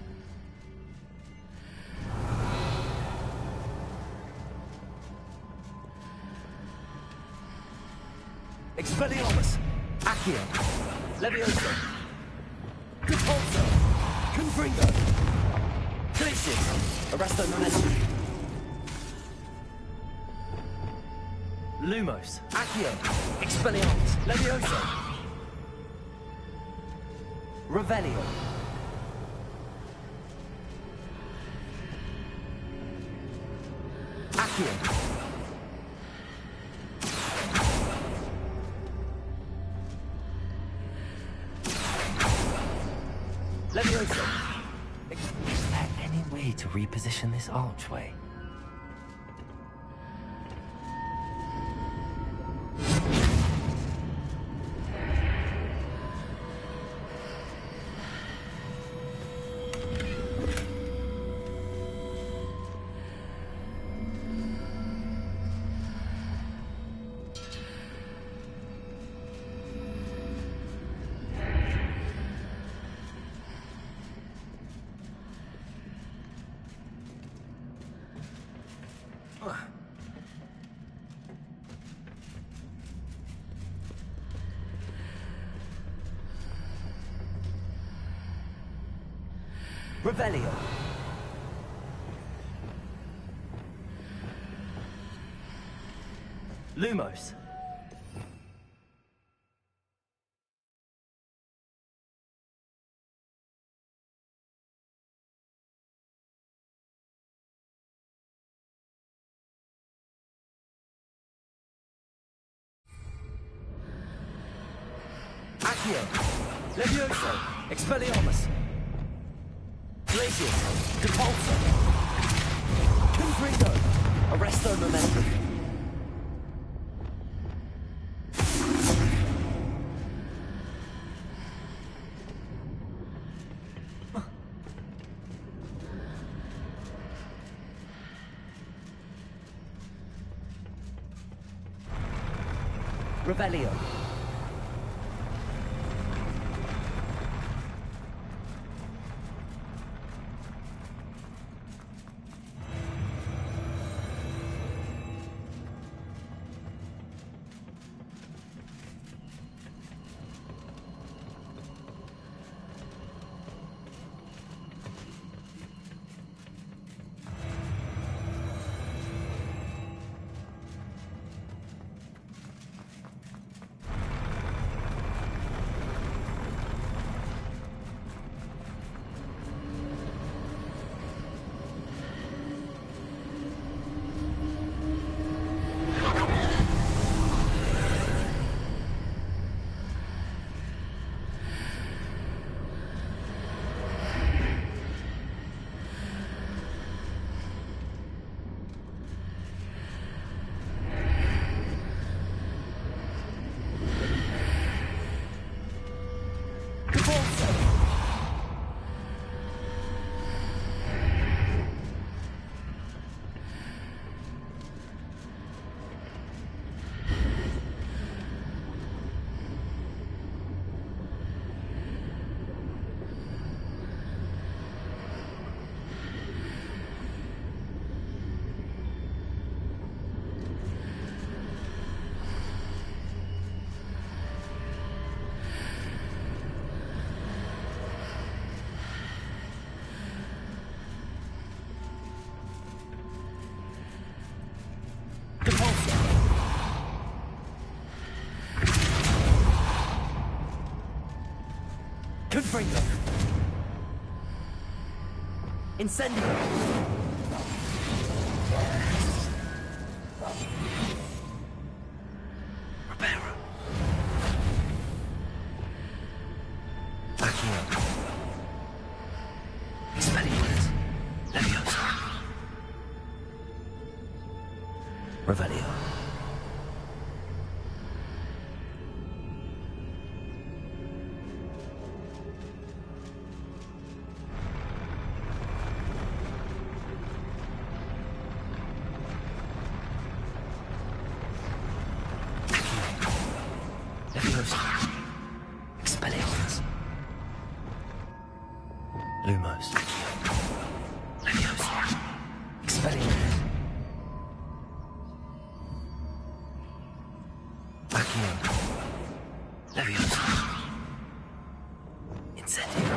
Expelliarmus! Accio! Levioso! Repulsor! Confringo! Glacius! Arresto Momentum! Lumos! Accio! Expelliarmus! Levioso! Revelio! Accio! Levioso! Is there any way to reposition this archway? Revelio! Lumos! Accio! Levioso! Expelliarmus! Glacius! Repulsor! Confringo! Arresto Momentum! Revelio! Confringo! Incendio! Reparo! Accio! Expelliarmus! Levioso! Revelio! Levioso! Expelliarmus! Accio. Leviosa. Incendio.